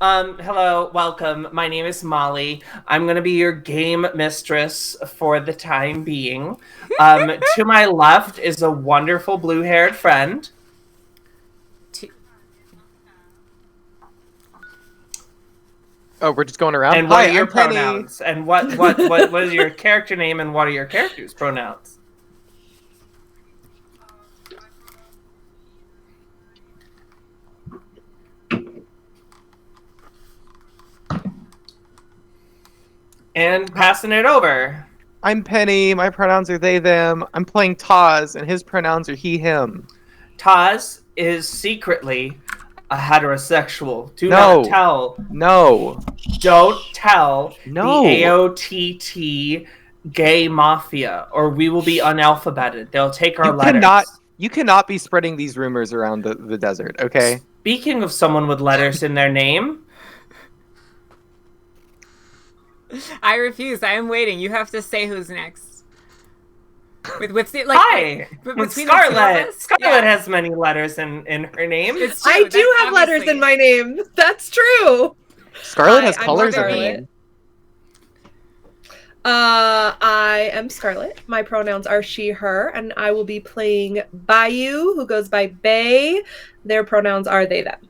Hello, welcome. My name is Molly. I'm going to be your game mistress for the time being. To my left is a wonderful blue-haired friend. Oh, we're just going around. And what Hi, are your I'm Penny. pronouns? And what is your character name and what are your character's pronouns? And passing it over. I'm Penny. My pronouns are they, them. I'm playing Taz, and his pronouns are he, him. Taz is secretly a heterosexual. Do No. not tell. No. Don't tell No. the AOTT gay mafia, or we will be unalphabeted. They'll take our letters. You cannot be spreading these rumors around the desert, okay? Speaking of someone with letters in their name, I refuse. I am waiting. You have to say who's next. hi, Scarlet. Scarlet has many letters in her name. It's true. I do have letters in my name. That's true. Scarlet has I'm colors in her Scarlet. name. I am Scarlet. My pronouns are she, her, and I will be playing Bayou, who goes by Bay. Their pronouns are they, them.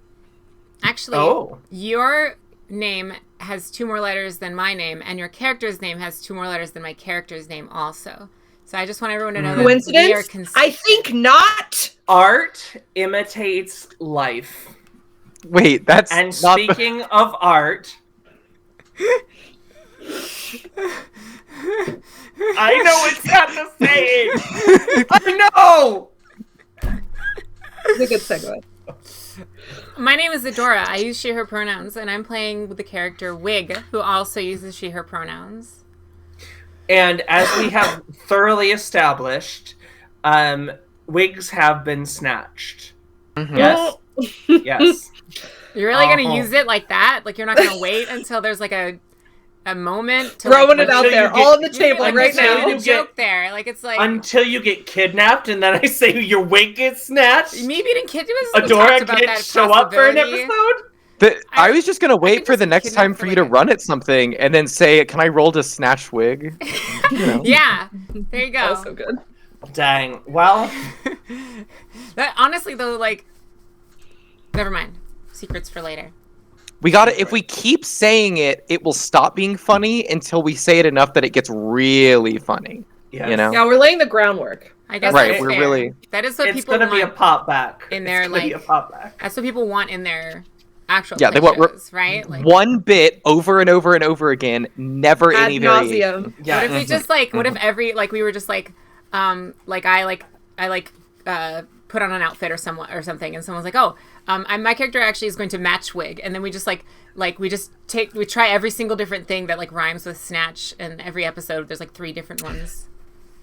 Actually, your name has 2 more letters than my name, and your character's name has 2 more letters than my character's name also. So I just want everyone to know that coincidence? I think not. Art imitates life. Wait, that's and not speaking of art, I know it's not the same. I know. It's a good segue. My name is Adora. I use she, her pronouns, and I'm playing the character Wig, who also uses she, her pronouns. And as we have thoroughly established, wigs have been snatched. Mm-hmm. Yes. Yes. You're really going to use it like that? Like, you're not going to wait until there's, like, a moment to throwing it out there, all on the table right now. A joke there, like it's like until you get kidnapped, and then I say your wig gets snatched. Maybe getting kidnapped. Adora can't show up for an episode. I was just gonna wait for the next time for you to run at something, and then say, "Can I roll to snatch wig?" You know. Yeah, there you go. That was so good. Dang. Well, that, honestly though, like, never mind. Secrets for later. We gotta. If we keep saying it, it will stop being funny until we say it enough that it gets really funny. Yes. You know? Yeah, we're laying the groundwork. I guess right. We're really. That is what it's people gonna want be a pop back in their like. That's what people want in their actual. Yeah, they want right. Like, one bit over and over and over again, never ad any nauseum. variation. Yeah. What if we just like? What if every like we were just like, I put on an outfit or something, and someone's like, oh, my character actually is going to match wig, and then we just we try every single different thing that like rhymes with snatch, and every episode there's like 3 different ones.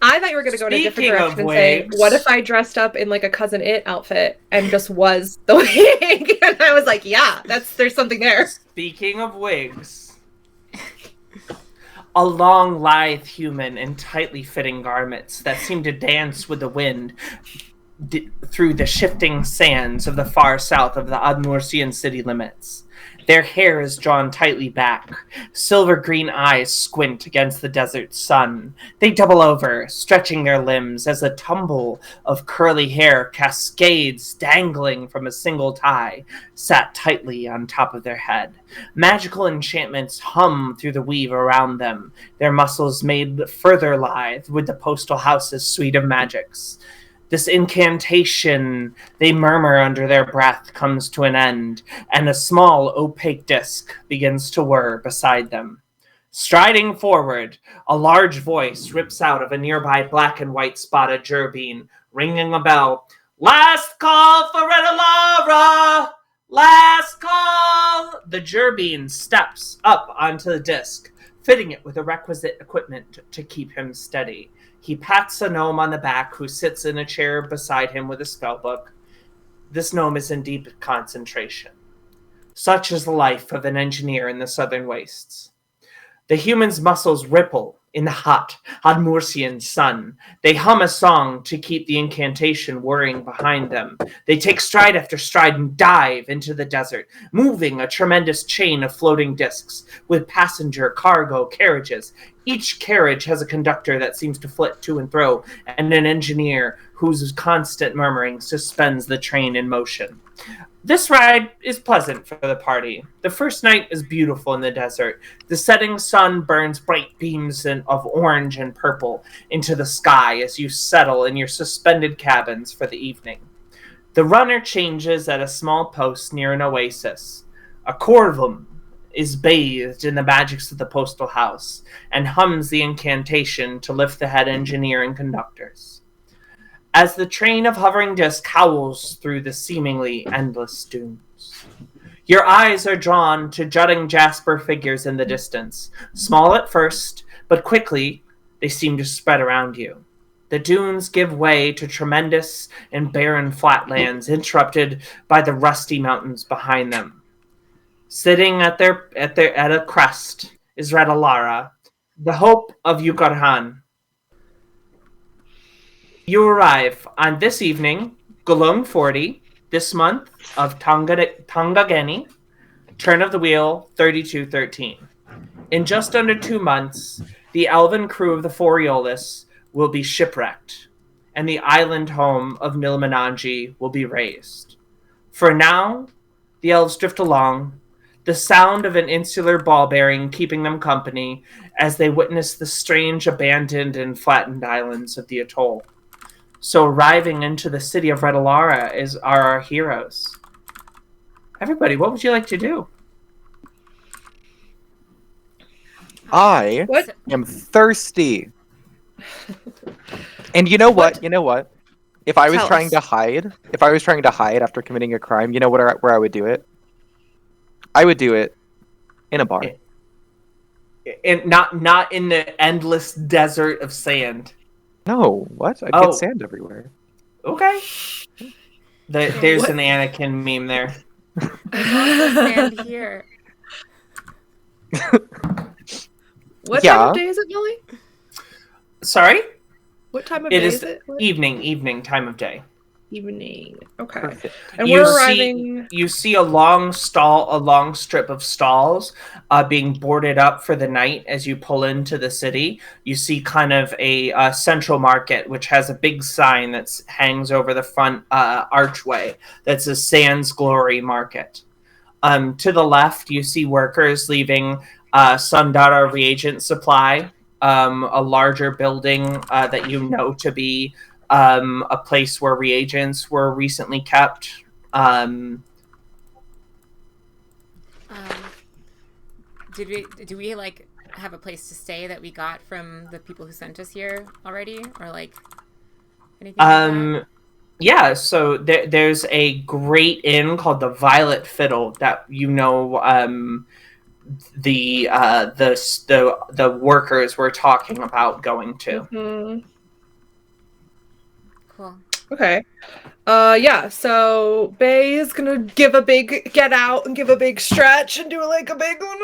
I thought you were going to go in a different direction and say, what if I dressed up in like a Cousin It outfit and just was the wig? And I was like, yeah, there's something there. Speaking of wigs, a long, lithe human in tightly fitting garments that seem to dance with the wind through the shifting sands of the far south of the Admurcian city limits. Their hair is drawn tightly back. Silver-green eyes squint against the desert sun. They double over, stretching their limbs as a tumble of curly hair cascades dangling from a single tie, sat tightly on top of their head. Magical enchantments hum through the weave around them, their muscles made further lithe with the postal house's suite of magics. This incantation, they murmur under their breath, comes to an end, and a small, opaque disc begins to whir beside them. Striding forward, a large voice rips out of a nearby black and white spotted gerbean, ringing a bell. Last call for Redalara! Last call! The gerbean steps up onto the disc, fitting it with the requisite equipment to keep him steady. He pats a gnome on the back who sits in a chair beside him with a spellbook. This gnome is in deep concentration. Such is the life of an engineer in the southern wastes. The human's muscles ripple in the hot Admursian sun. They hum a song to keep the incantation whirring behind them. They take stride after stride and dive into the desert, moving a tremendous chain of floating discs with passenger, cargo, carriages. Each carriage has a conductor that seems to flit to and fro, and an engineer whose constant murmuring suspends the train in motion. This ride is pleasant for the party. The first night is beautiful in the desert. The setting sun burns bright beams of orange and purple into the sky as you settle in your suspended cabins for the evening. The runner changes at a small post near an oasis. A corvum is bathed in the magics of the postal house and hums the incantation to lift the head engineer and conductors. As the train of hovering disc howls through the seemingly endless dunes, your eyes are drawn to jutting jasper figures in the distance. Small at first, but quickly they seem to spread around you. The dunes give way to tremendous and barren flatlands interrupted by the rusty mountains behind them. Sitting at a crest is Redalara, the hope of Yukarhan. You arrive on this evening, Golung 40, this month of Tangageni, turn of the wheel 3213. In just under 2 months, the elven crew of the Foriolis will be shipwrecked, and the island home of Nilmananji will be razed. For now, the elves drift along, the sound of an insular ball bearing keeping them company as they witness the strange abandoned and flattened islands of the atoll. So arriving into the city of Redalara are our heroes. Everybody, what would you like to do? I am thirsty. And you know what? If I was trying to hide after committing a crime, you know where I would do it? I would do it in a bar. And not in the endless desert of sand. No, what? I'd get sand everywhere. Okay. There's an Anakin meme there. Sand here. What time of day is it, Millie? Sorry? What time of day is it? Evening time of day. Evening. Okay. Perfect. And we're arriving. You see a long strip of stalls being boarded up for the night as you pull into the city. You see kind of a central market, which has a big sign that hangs over the front archway that says Sans Glory Market. To the left, you see workers leaving Sundara Reagent Supply, a larger building that you know to be a place where reagents were recently kept. Do we like have a place to stay that we got from the people who sent us here already, or like anything like that? Yeah, so there's a great inn called the Violet Fiddle that the workers were talking about going to. Mm-hmm. Cool. Okay. Yeah, so Bay is gonna get out and give a big stretch and do like a big one.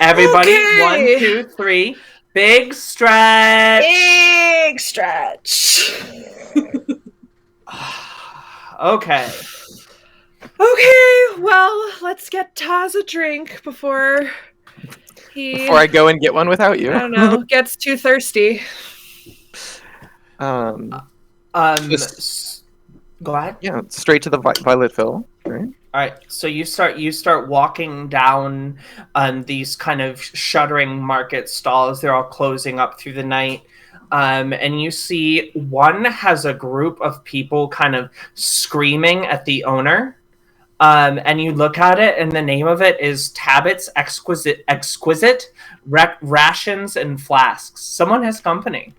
Everybody, okay. 1, 2, 3. Big stretch. Big stretch. Okay. Okay, well, let's get Taz a drink before I go and get one without you. I don't know, gets too thirsty. Go ahead. Yeah, straight to the Violet Fill, right? All right, so you start walking down these kind of shuttering market stalls. They're all closing up through the night. And you see one has a group of people kind of screaming at the owner. And you look at it, and the name of it is Tabit's Exquisite Rations and Flasks. Someone has company.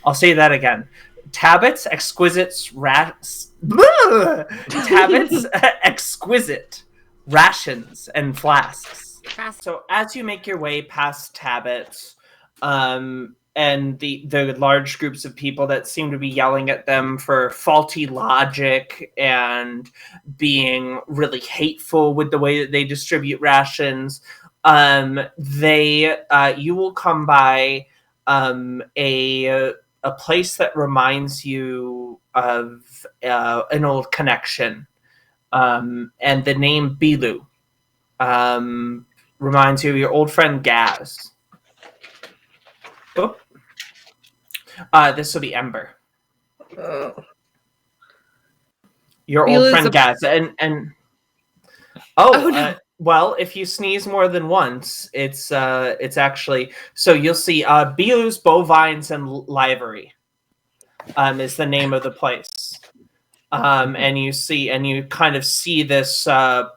I'll say that again. Tabit's Exquisite Rations and Flasks. So as you make your way past Tabit's, and the large groups of people that seem to be yelling at them for faulty logic and being really hateful with the way that they distribute rations, you will come by a place that reminds you of an old connection, and the name Bilu reminds you of your old friend Gaz. Oh. This will be Ember. Your old friend Gaz, and no. Well, if you sneeze more than once, it's actually, so you'll see Bilu's Bovines and Livery is the name of the place. And you kind of see this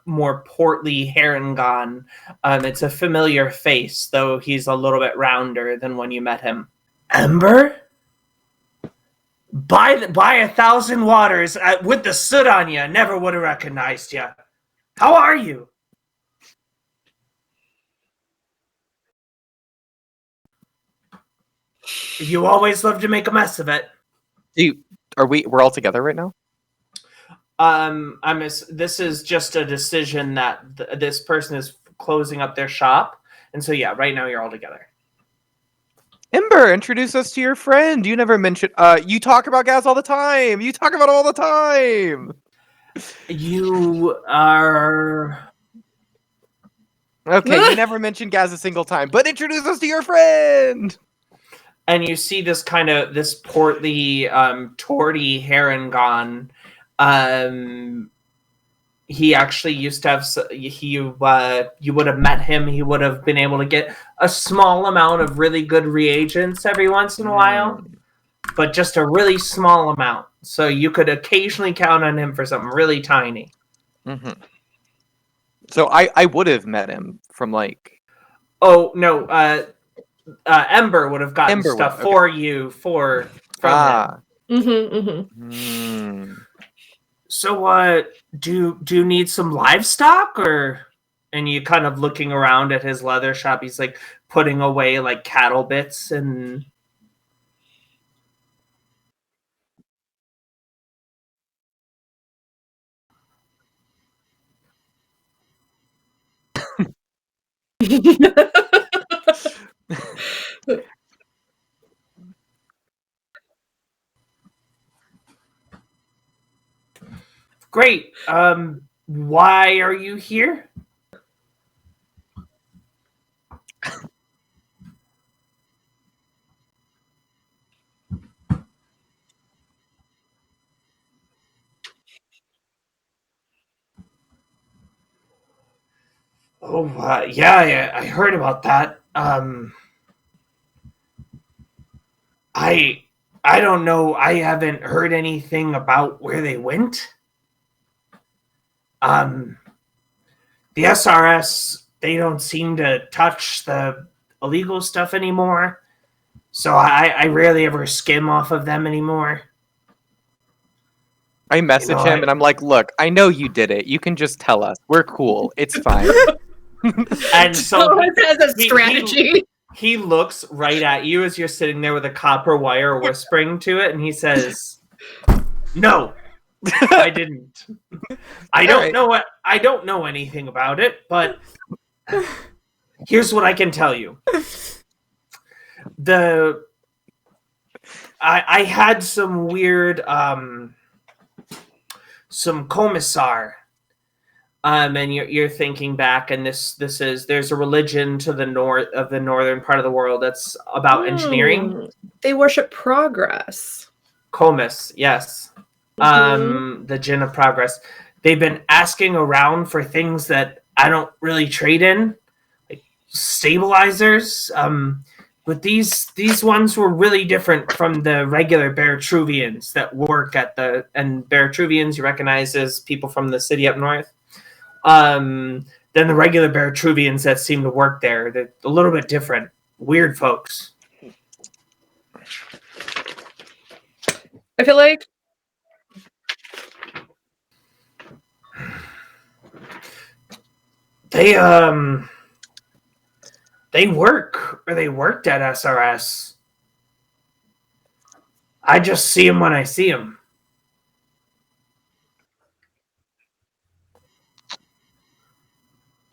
more portly Harengon. It's a familiar face, though he's a little bit rounder than when you met him. Ember? By 1,000 waters, with the soot on you, never would have recognized you. How are you? You always love to make a mess of it. We're all together right now? This is just a decision that this person is closing up their shop, and so yeah, right now you're all together. Ember, introduce us to your friend. You never mentioned. You talk about Gaz all the time. You talk about it all the time. You are okay. You never mentioned Gaz a single time, but introduce us to your friend. And you see this portly, torty Harengon. He actually used to have. You would have met him. He would have been able to get a small amount of really good reagents every once in a while, but just a really small amount. So you could occasionally count on him for something really tiny. Mm-hmm. So I would have met him from like. Oh no, Ember would have gotten stuff for you from him. Mm-hmm, mm-hmm. So, do you need some livestock, or? And you kind of looking around at his leather shop. He's like putting away like cattle bits and. Great. Why are you here? Oh, yeah, I heard about that. I don't know. I haven't heard anything about where they went. The SRS, they don't seem to touch the illegal stuff anymore. So I rarely ever skim off of them anymore. I message him and I'm like, look, I know you did it. You can just tell us. We're cool. It's fine. And so as a strategy. He looks right at you as you're sitting there with a copper wire whispering to it, and he says, "No, I didn't. I don't know anything about it, but here's what I can tell you. I had some weird some commissar. And you're thinking back, and there's a religion to the north of the northern part of the world that's about engineering. They worship progress. Comus, yes. The Djinn of Progress. They've been asking around for things that I don't really trade in, like stabilizers. But these ones were really different from the regular Beretruvians that work and Beretruvians you recognize as people from the city up north. Than the regular Beretruvians that seem to work there. They're a little bit different. Weird folks. I feel like they worked at SRS. I just see them when I see them.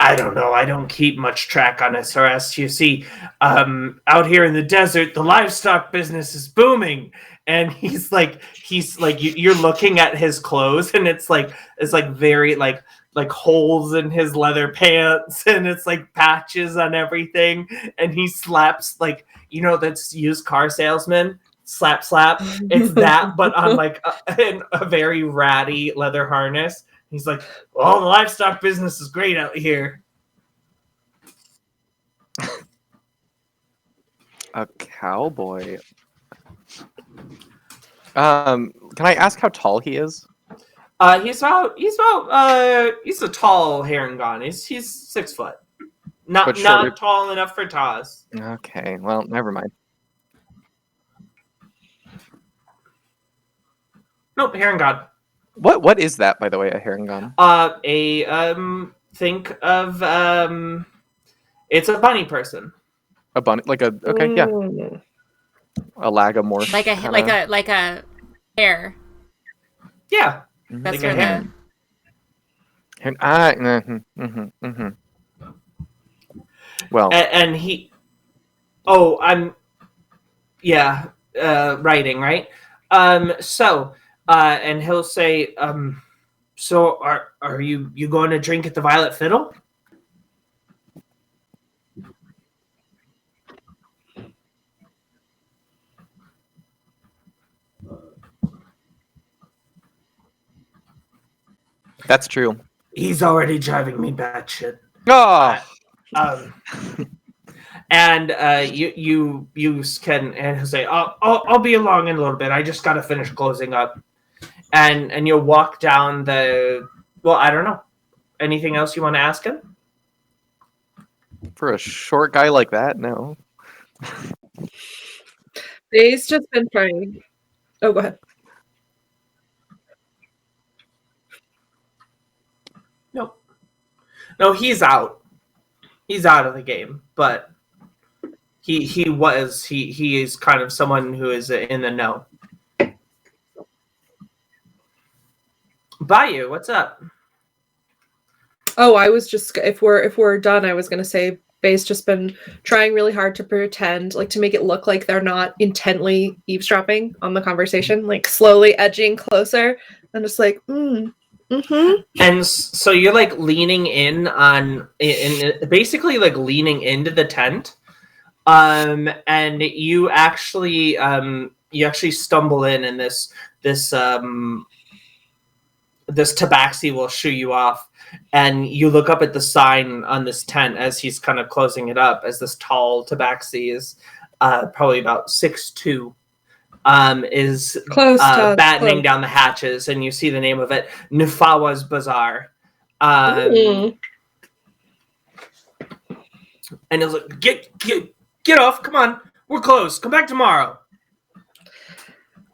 I don't know. I don't keep much track on SRS. You see, out here in the desert, the livestock business is booming. And he's like, you're looking at his clothes, and it's very like holes in his leather pants, and it's like patches on everything. And he slaps that's used car salesman. Slap. It's that, but on like a very ratty leather harness. He's like, well, the livestock business is great out here. A cowboy. Can I ask how tall he is? He's a tall Harengon. He's 6 foot. Not tall enough for Taz. Okay, well, never mind. Nope, Harengon. What is that, by the way, a Harengon? Think of it's a bunny person. A bunny, yeah. A lagomorph. Like a hare. Yeah. That's like where Well, and he. Writing, right? And he'll say, so are you going to drink at the Violet Fiddle? that's true. He's already driving me batshit. Oh. And you can, and he'll say, I'll be along in a little bit. I just got to finish closing up. And you'll walk down I don't know. Anything else you want to ask him? For a short guy like that, no. Dave's just been trying. Oh, go ahead. Nope. No, he's out. He's out of the game, but he is kind of someone who is in the know. Bayou, what's up? Oh, I was just if we're done, I was gonna say Bay's just been trying really hard to pretend, to make it look like they're not intently eavesdropping on the conversation, slowly edging closer, and just And so you're leaning in on, basically leaning into the tent, and you actually stumble in, and this tabaxi will shoo you off, and you look up at the sign on this tent as he's kind of closing it up, as this tall tabaxi is probably about 6'2", is close battening down the hatches, and you see the name of it, Nufawa's Bazaar. And he's like, get off, come on, we're closed, come back tomorrow.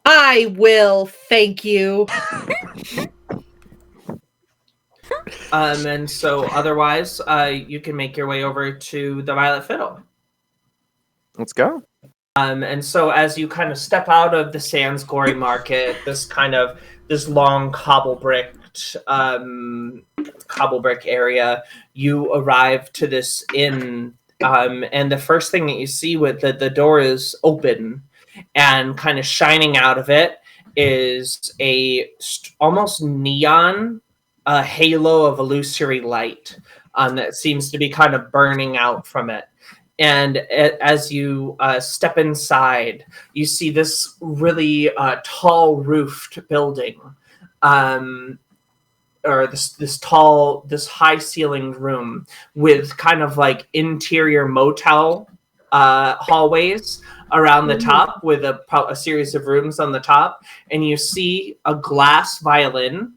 I will, thank you. And so otherwise, you can make your way over to the Violet Fiddle. Let's go. And so as you kind of step out of the Sands Glory Market, this long cobble brick area, you arrive to this inn, and the first thing that you see with the door is open, and kind of shining out of it is almost neon halo of illusory light that seems to be kind of burning out from it. And as you step inside, you see this really tall roofed building, or this high ceilinged room with kind of interior motel hallways around the top, with a series of rooms on the top. And you see a glass violin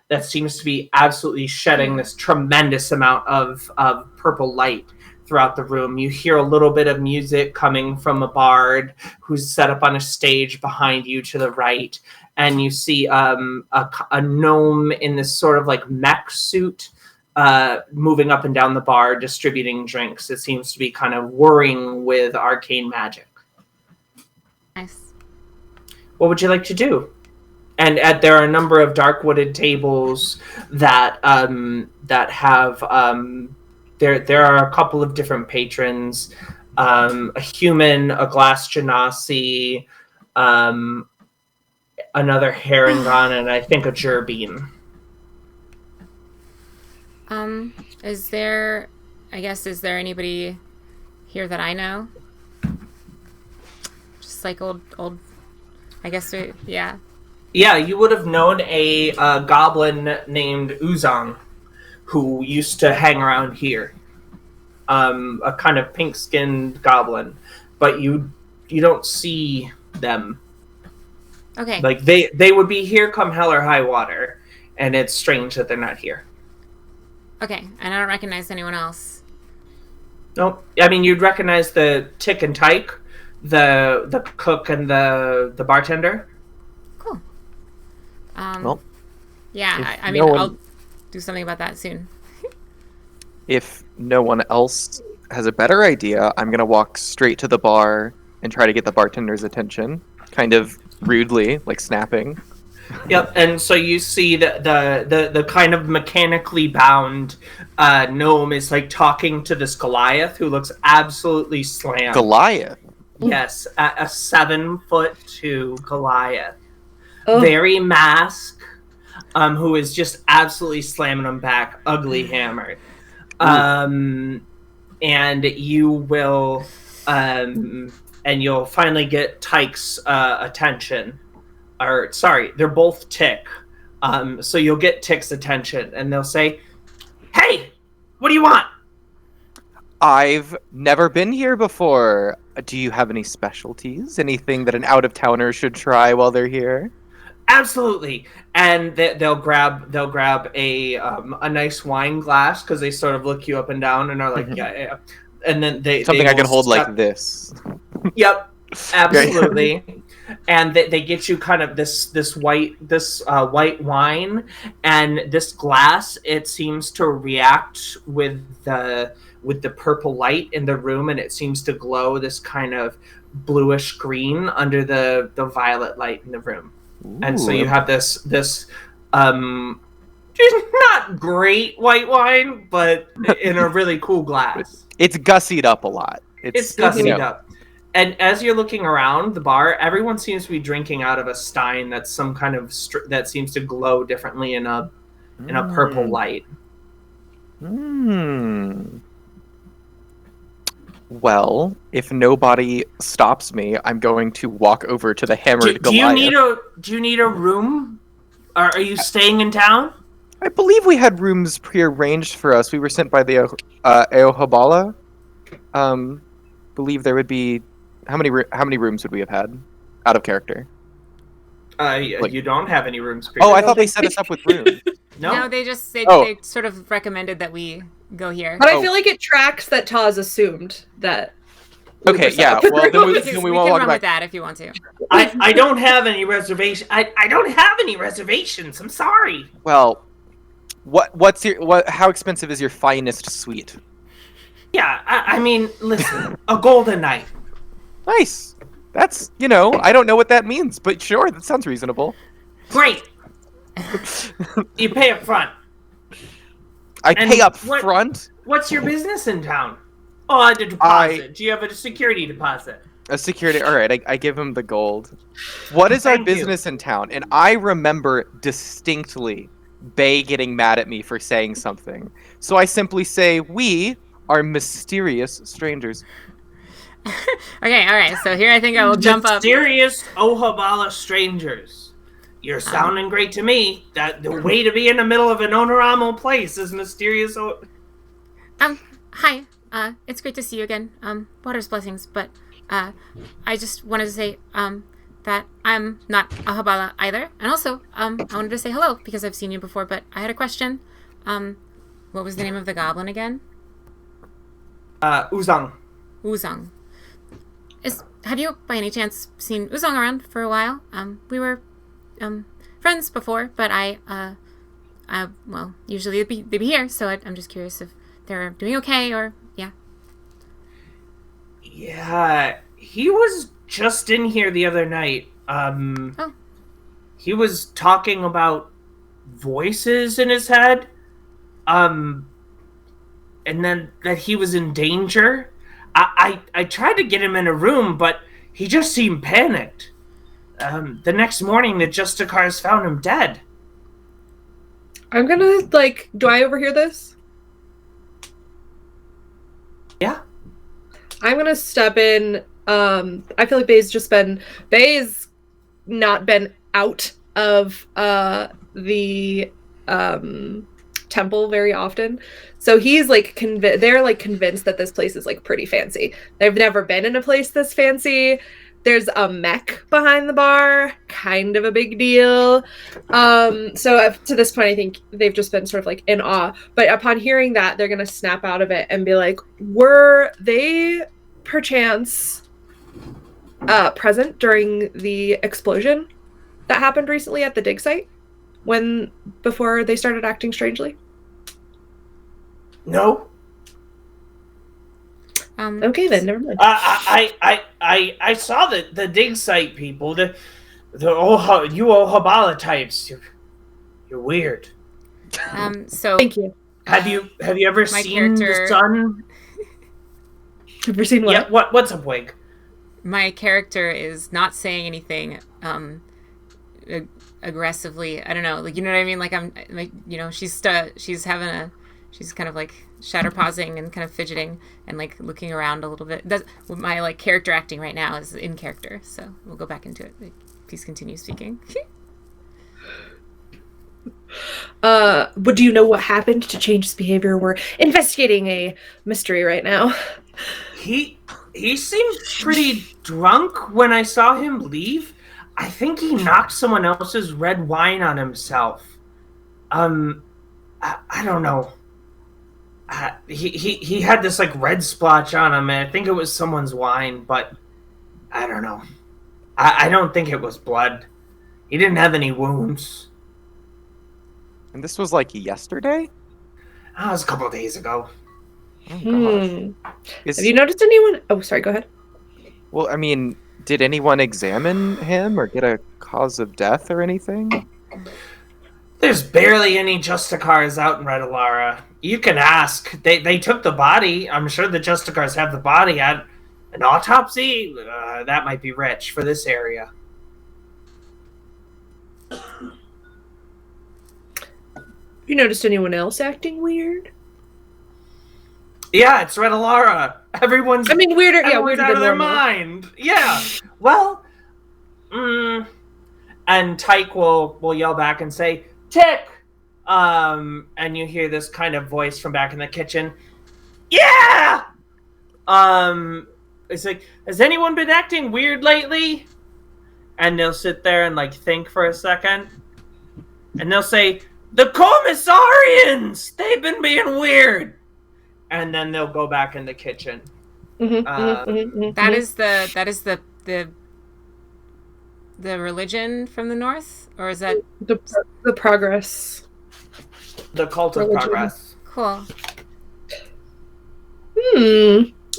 that seems to be absolutely shedding this tremendous amount of purple light throughout the room. You hear a little bit of music coming from a bard who's set up on a stage behind you to the right. And you see a gnome in this sort of mech suit moving up and down the bar, distributing drinks. It seems to be kind of whirring with arcane magic. Nice. What would you like to do? And there are a number of dark wooded tables that have there are a couple of different patrons, a human, a glass genasi, another herringon, and I think a gerbean. Is there anybody here that I know? Just like old, I guess, yeah. Yeah, you would have known a goblin named Uzang, who used to hang around here. A kind of pink-skinned goblin, but you don't see them. Okay. Like they would be here come hell or high water, and it's strange that they're not here. Okay, and I don't recognize anyone else. Nope. I mean, you'd recognize the Tick and Tyke, the cook and the bartender. Cool. Well, yeah, I no mean, one- I'll do something about that soon. If no one else has a better idea, I'm going to walk straight to the bar and try to get the bartender's attention, kind of rudely, like snapping. Yep, and so you see the kind of mechanically bound gnome is like talking to this Goliath who looks absolutely slammed. Goliath? Yes, a 7'2" Goliath, Oh. very masked, who is just absolutely slamming him back, ugly hammered. And you will, and you'll finally get Tyke's attention. Or sorry, they're both Tick. So you'll get Tick's attention, and they'll say, "Hey, what do you want?" I've never been here before. Do you have any specialties? Anything that an out-of-towner should try while they're here? Absolutely. And they'll grab a nice wine glass because they sort of look you up and down and are like, yeah. And then Something they I can will hold step- like this. Yep, absolutely. And they get you kind of this white wine, and this glass, it seems to react with the purple light in the room, and it seems to glow this kind of bluish green under the violet light in the room. Ooh. And so you have this not great white wine, but in a really cool glass. It's gussied up a lot. It's gussied up. And as you're looking around the bar, everyone seems to be drinking out of a stein that's some kind of that seems to glow differently in a purple light. Well, if nobody stops me, I'm going to walk over to the hammered Do Goliath. you need a room? Are you staying in town? I believe we had rooms prearranged for us. We were sent by the Eohabala. Believe there would be how many rooms would we have had out of character? You don't have any rooms. Oh, I thought they set us up with rooms. No, they sort of recommended that we go here. But I feel like it tracks that Taz assumed that. Okay, yeah. Well, then we we won't can walk run back. with that if you want to. I don't have any reservation. I don't have any reservations. I'm sorry. Well, how expensive is your finest suite? Yeah, I mean, listen, a golden night. Nice. That's, I don't know what that means, but sure, that sounds reasonable. Great. You pay up front. I And pay up front? What's your business in town? Oh, the deposit. Do you have a security deposit? A security. All right, I give him the gold. What is our Thank you. business in town? And I remember distinctly Bay getting mad at me for saying something. So I simply say, we are mysterious strangers. Okay, all right. So here I think I will jump up. Mysterious Ohabala strangers. You're sounding great to me. That the way to be in the middle of an Onoramo place is mysterious. Hi. It's great to see you again. Water's blessings, but I just wanted to say that I'm not a Habala either, and also I wanted to say hello because I've seen you before, but I had a question. What was the name of the goblin again? Uzang. Uzang. Have you, by any chance, seen Uzang around for a while? We were friends before, but well, usually they'd be here, so I'm just curious if they're doing okay, or, yeah. Yeah, he was just in here the other night. He was talking about voices in his head. and then that he was in danger. I tried to get him in a room, but he just seemed panicked. The next morning, the Justicars found him dead. I'm gonna, like, do I overhear this? Yeah. I'm gonna step in. I feel like Bay's not been out of the temple very often. So he's like they're like convinced that this place is like pretty fancy. They've never been in a place this fancy. There's a mech behind the bar, kind of a big deal. So to this point, I think they've just been sort of like in awe. But upon hearing that, they're gonna snap out of it and be like, "Were they perchance present during the explosion that happened recently at the dig site before they started acting strangely?" No. Okay, then never mind. I saw the dig site people, the you Ohabala types. You're weird. So Thank you. Have you ever seen the sun? Ever seen what? Yeah. What's up, Wig? My character is not saying anything aggressively. I don't know, like, you know what I mean? Like, I'm like, you know, she's kind of like shatter pausing and kind of fidgeting and like looking around a little bit. My like character acting right now is in character, so we'll go back into it. Please continue speaking. But do you know what happened to change his behavior? We're investigating a mystery right now. He seemed pretty drunk when I saw him leave. I think he knocked someone else's red wine on himself. I don't know. He had this like red splotch on him, and I think it was someone's wine, but I don't know. I don't think it was blood. He didn't have any wounds. And this was like yesterday? That was a couple of days ago. Oh, gosh. Have you noticed anyone? Oh, sorry, go ahead. Well, I mean, did anyone examine him or get a cause of death or anything? There's barely any Justicars out in Red Alara. You can ask. They took the body. I'm sure the Justicars have the body at an autopsy. That might be rich for this area. You noticed anyone else acting weird? Yeah, it's Red Alara. Everyone's weirder. Yeah, weirder out of their mind. Yeah. Well, and Tyke will yell back and say, "Tick!" And you hear this kind of voice from back in the kitchen. Yeah! It's like, has anyone been acting weird lately? And they'll sit there and like think for a second. And they'll say, "The Commissarians! They've been being weird." And then they'll go back in the kitchen. That is the religion from the north, or is that the progress? The cult of religion. progress. Cool?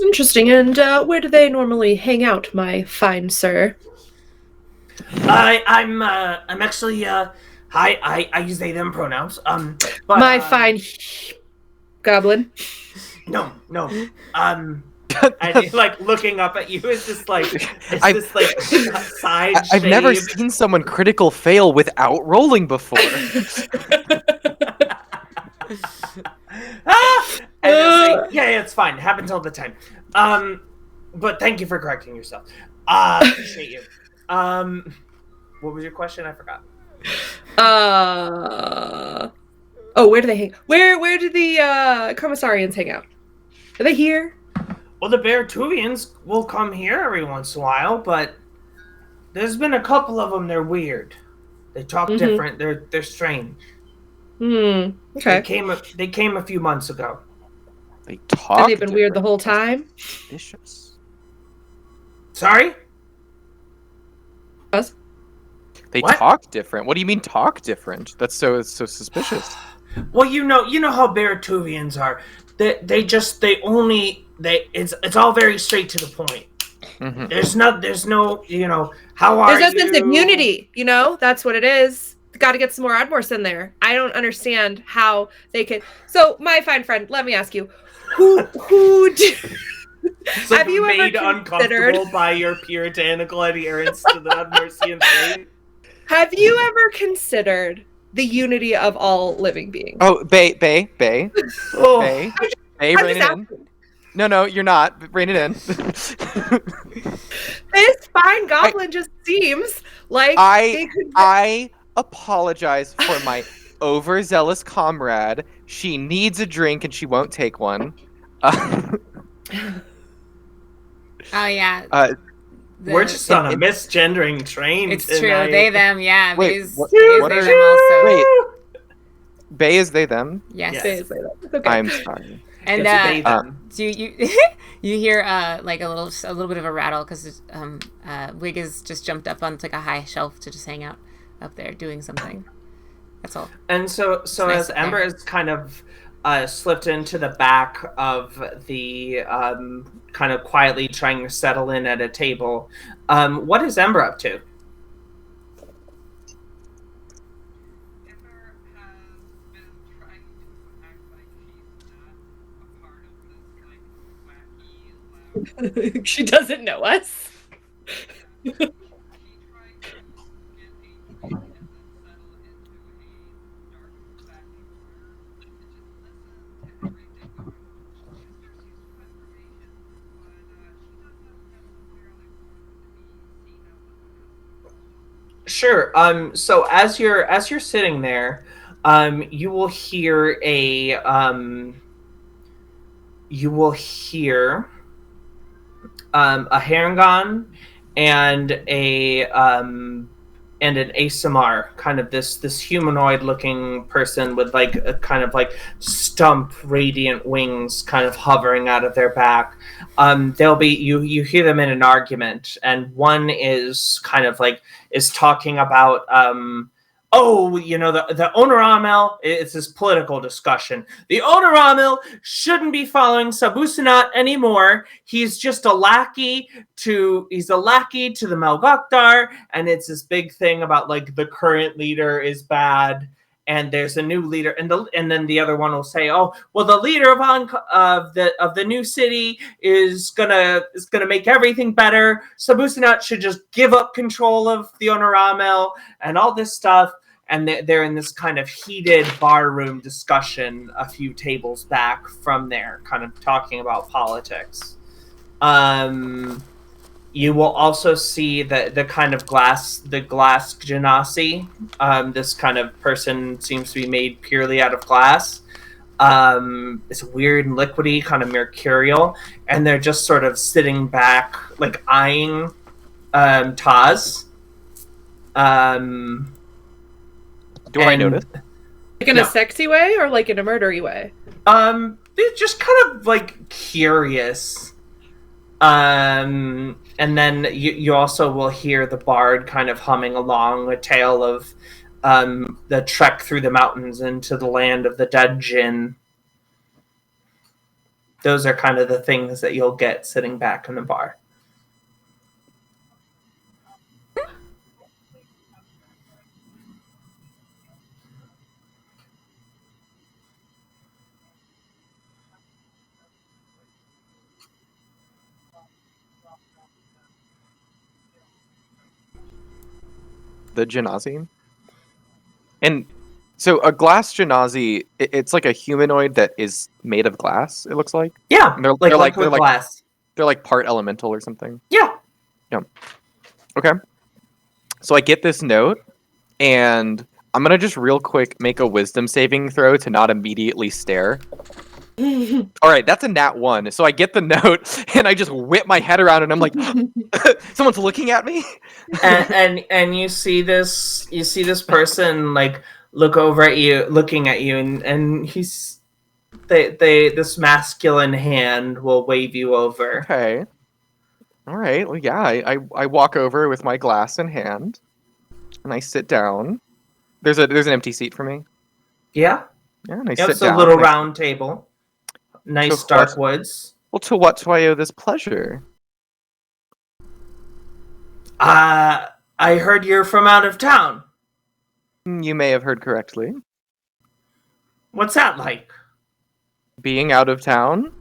Interesting. And where do they normally hang out, my fine sir? I'm actually I use they them pronouns. But my fine goblin. No. And like looking up at you is just like side. I've never seen someone critical fail without rolling before. And they'll say, yeah, it's fine. Happens all the time. But thank you for correcting yourself. Appreciate you. What was your question? I forgot. Where do they hang? Where do the commissarians hang out? Are they here? Well, the Bertuvians will come here every once in a while, but there's been a couple of them. They're weird. They talk different. They're strange. Okay. They came a few months ago. They talk. And they've been weird the whole time. Suspicious. Sorry? Us? They What? talk different. What do you mean talk different? That's so suspicious. Well, you know how Bertuvians are. It's all very straight to the point. Mm-hmm. There's no how are you? There's no sense of unity. That's what it is. Got to get some more Ardmores in there. I don't understand how they could. So, my fine friend, let me ask you, who do, So have you ever made considered? uncomfortable by your puritanical adherence to the Mercian faith? Have you ever considered the unity of all living beings? Oh, Bay, Oh, Bay, I'm rein just it in. asking. No, you're not. Rein it in. This fine goblin just seems like I it could. I apologize for my overzealous comrade. She needs a drink and she won't take one. Oh yeah. we're just on a misgendering train It's tonight. true. They them. Yeah. Wait, Bay's, what- Bay's what they are- them also. Wait. Bay is they them. Yes. Yes. It's okay. I'm sorry. And Yes, they them. do you you hear like a little bit of a rattle because Wig has just jumped up onto like a high shelf to just hang out up there doing something. That's all. And so nice as up Ember there. is kind of slipped into the back of the kind of quietly trying to settle in at a table, what is Ember up to? She doesn't know us. Sure. So as you're sitting there, you will hear a Harangon and an ASMR, kind of this humanoid looking person with like a kind of like stump radiant wings kind of hovering out of their back. They'll be you hear them in an argument, and one is kind of like is talking about the owner Amel, it's this political discussion. The owner Amel shouldn't be following Sabusinat anymore. He's just a lackey to the Melgokdar, and it's this big thing about like the current leader is bad and there's a new leader, and then the other one will say, "Oh, well, the leader of the new city is gonna make everything better. Sabusinat should just give up control of the owner Amel and all this stuff." And they're in this kind of heated barroom discussion a few tables back from there, kind of talking about politics. You will also see the kind of glass genasi. This kind of person seems to be made purely out of glass. It's weird and liquidy, kind of mercurial, and they're just sort of sitting back, like eyeing Taz. Do I notice? Like in a sexy way or like in a murdery way? They're just kind of like curious. And then you also will hear the bard kind of humming along a tale of the trek through the mountains into the land of the dead Jinn. Those are kind of the things that you'll get sitting back in the bar. The Genasi. And so a glass Genasi, it's like a humanoid that is made of glass, it looks like. Yeah, And they're liquid glass. They're like part elemental or something. Yeah. Okay. So I get this note, and I'm going to just real quick make a wisdom saving throw to not immediately stare. All right, that's a nat 1. So I get the note, and I just whip my head around, and I'm like, someone's looking at me? and you see this person like looking at you, and he's this masculine hand will wave you over. Okay. All right. Well, yeah, I walk over with my glass in hand, and I sit down. There's an empty seat for me. Yeah. Yeah, and I Yep, sit it's a down. little round table. Nice dark woods. Well, to what do I owe this pleasure? I heard you're from out of town. You may have heard correctly. What's that like? Being out of town?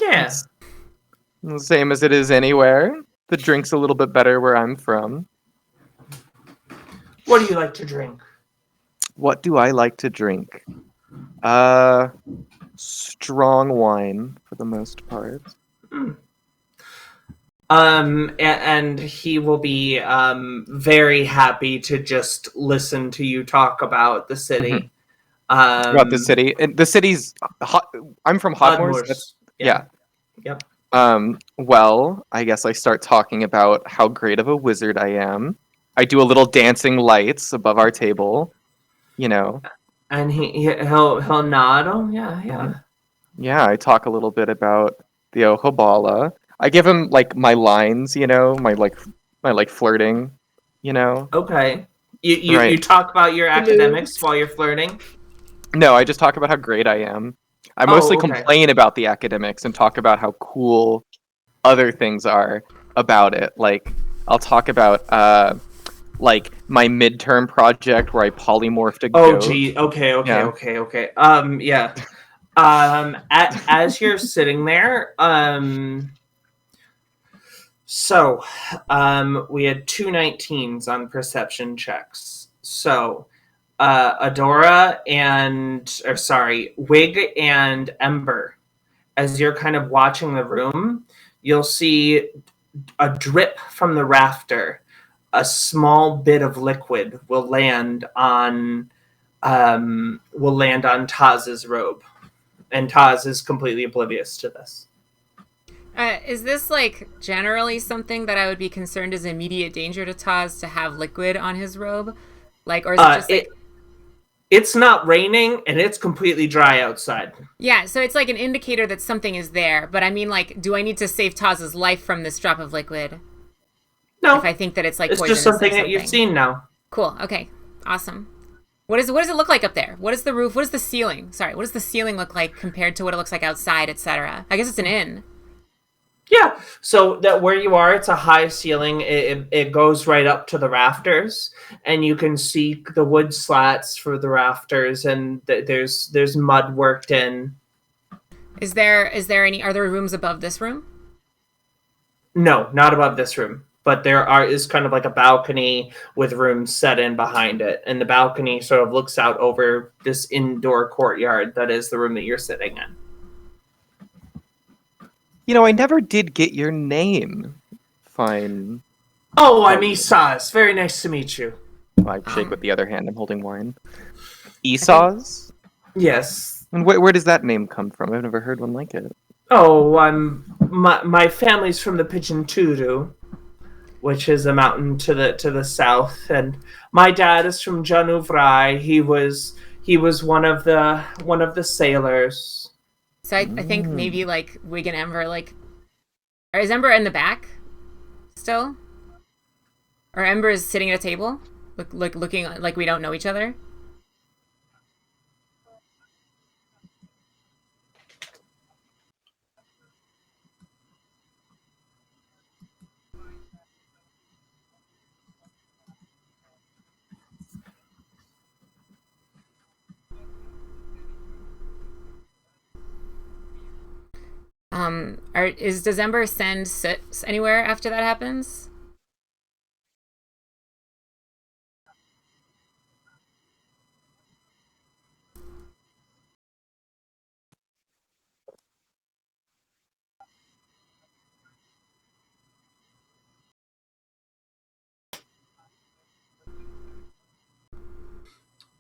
Yeah. It's the same as it is anywhere. The drink's a little bit better where I'm from. What do you like to drink? What do I like to drink? Strong wine for the most part. And he will be very happy to just listen to you talk about the city. About the city. And the city's hot. I'm from Hotmoors. Udmors. Yeah. Yep. Well, I guess I start talking about how great of a wizard I am. I do a little dancing lights above our table, you know. And he'll nod. Oh yeah. Yeah, I talk a little bit about the Ohabala. I give him like my lines, you know, my flirting, you know. Okay. You Right. talk about your The academics moves. while you're flirting. No, I just talk about how great I am. I Oh, mostly okay. complain about the academics and talk about how cool other things are about it. Like I'll talk about like my midterm project where I polymorphed a Oh goat. gee. Okay. Yeah. Yeah. As you're sitting there, so we had 2 19s on perception checks. So Adora Wig and Ember, as you're kind of watching the room, you'll see a drip from the rafter. A small bit of liquid will land on Taz's robe, and Taz is completely oblivious to this. Is this like generally something that I would be concerned is immediate danger to Taz to have liquid on his robe? Like, or is it just like... It's not raining and it's completely dry outside. Yeah, so it's like an indicator that something is there. But I mean, like, do I need to save Taz's life from this drop of liquid? No, If I think that it's like it's poisonous just something or that you've seen now. Cool. Okay. Awesome. What does it look like up there? What is the roof? What is the ceiling? Sorry, what does the ceiling look like compared to what it looks like outside, etc.? I guess it's an inn. Yeah, so that where you are, it's a high ceiling. It goes right up to the rafters, and you can see the wood slats for the rafters, and there's mud worked in. Is there any? Are there rooms above this room? No, not above this room, but is kind of like a balcony with rooms set in behind it, and the balcony sort of looks out over this indoor courtyard that is the room that you're sitting in. You know, I never did get your name. Fine. Oh, I'm Esaz. Very nice to meet you. I shake with the other hand. I'm holding wine. Esau's? Yes. And where does that name come from? I've never heard one like it. Oh, my family's from the Pigeon Turu, which is a mountain to the south, and my dad is from Januvrai. He was one of the sailors. So I think maybe like Wig and Ember, like, or is Ember in the back still? Or Ember is sitting at a table, looking like we don't know each other. Does Ember send Soot anywhere after that happens?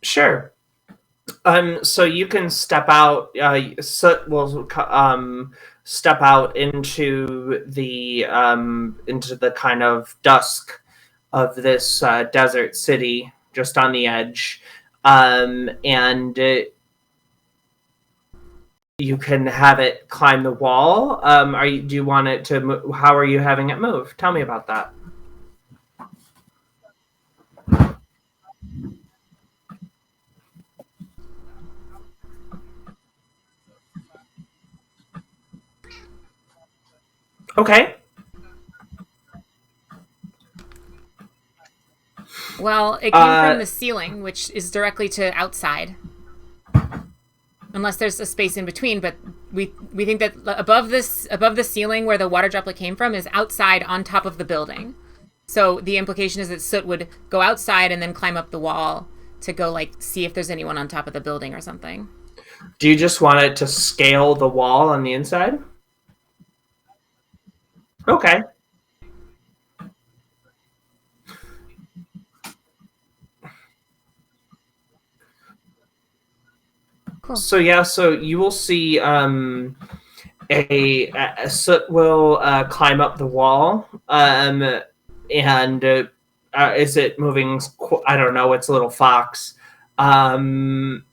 Sure. So you can step out. Soot will step out into the kind of dusk of this desert city, just on the edge, and you can have it climb the wall. Do you want it to? How are you having it move? Tell me about that. Okay. Well, it came from the ceiling, which is directly to outside. Unless there's a space in between, but we think that above the ceiling where the water droplet came from is outside on top of the building. So the implication is that Soot would go outside and then climb up the wall to go like see if there's anyone on top of the building or something. Do you just want it to scale the wall on the inside? Okay. Cool. So you will see a Soot will climb up the wall, and is it moving? I don't know. It's a little fox. I'm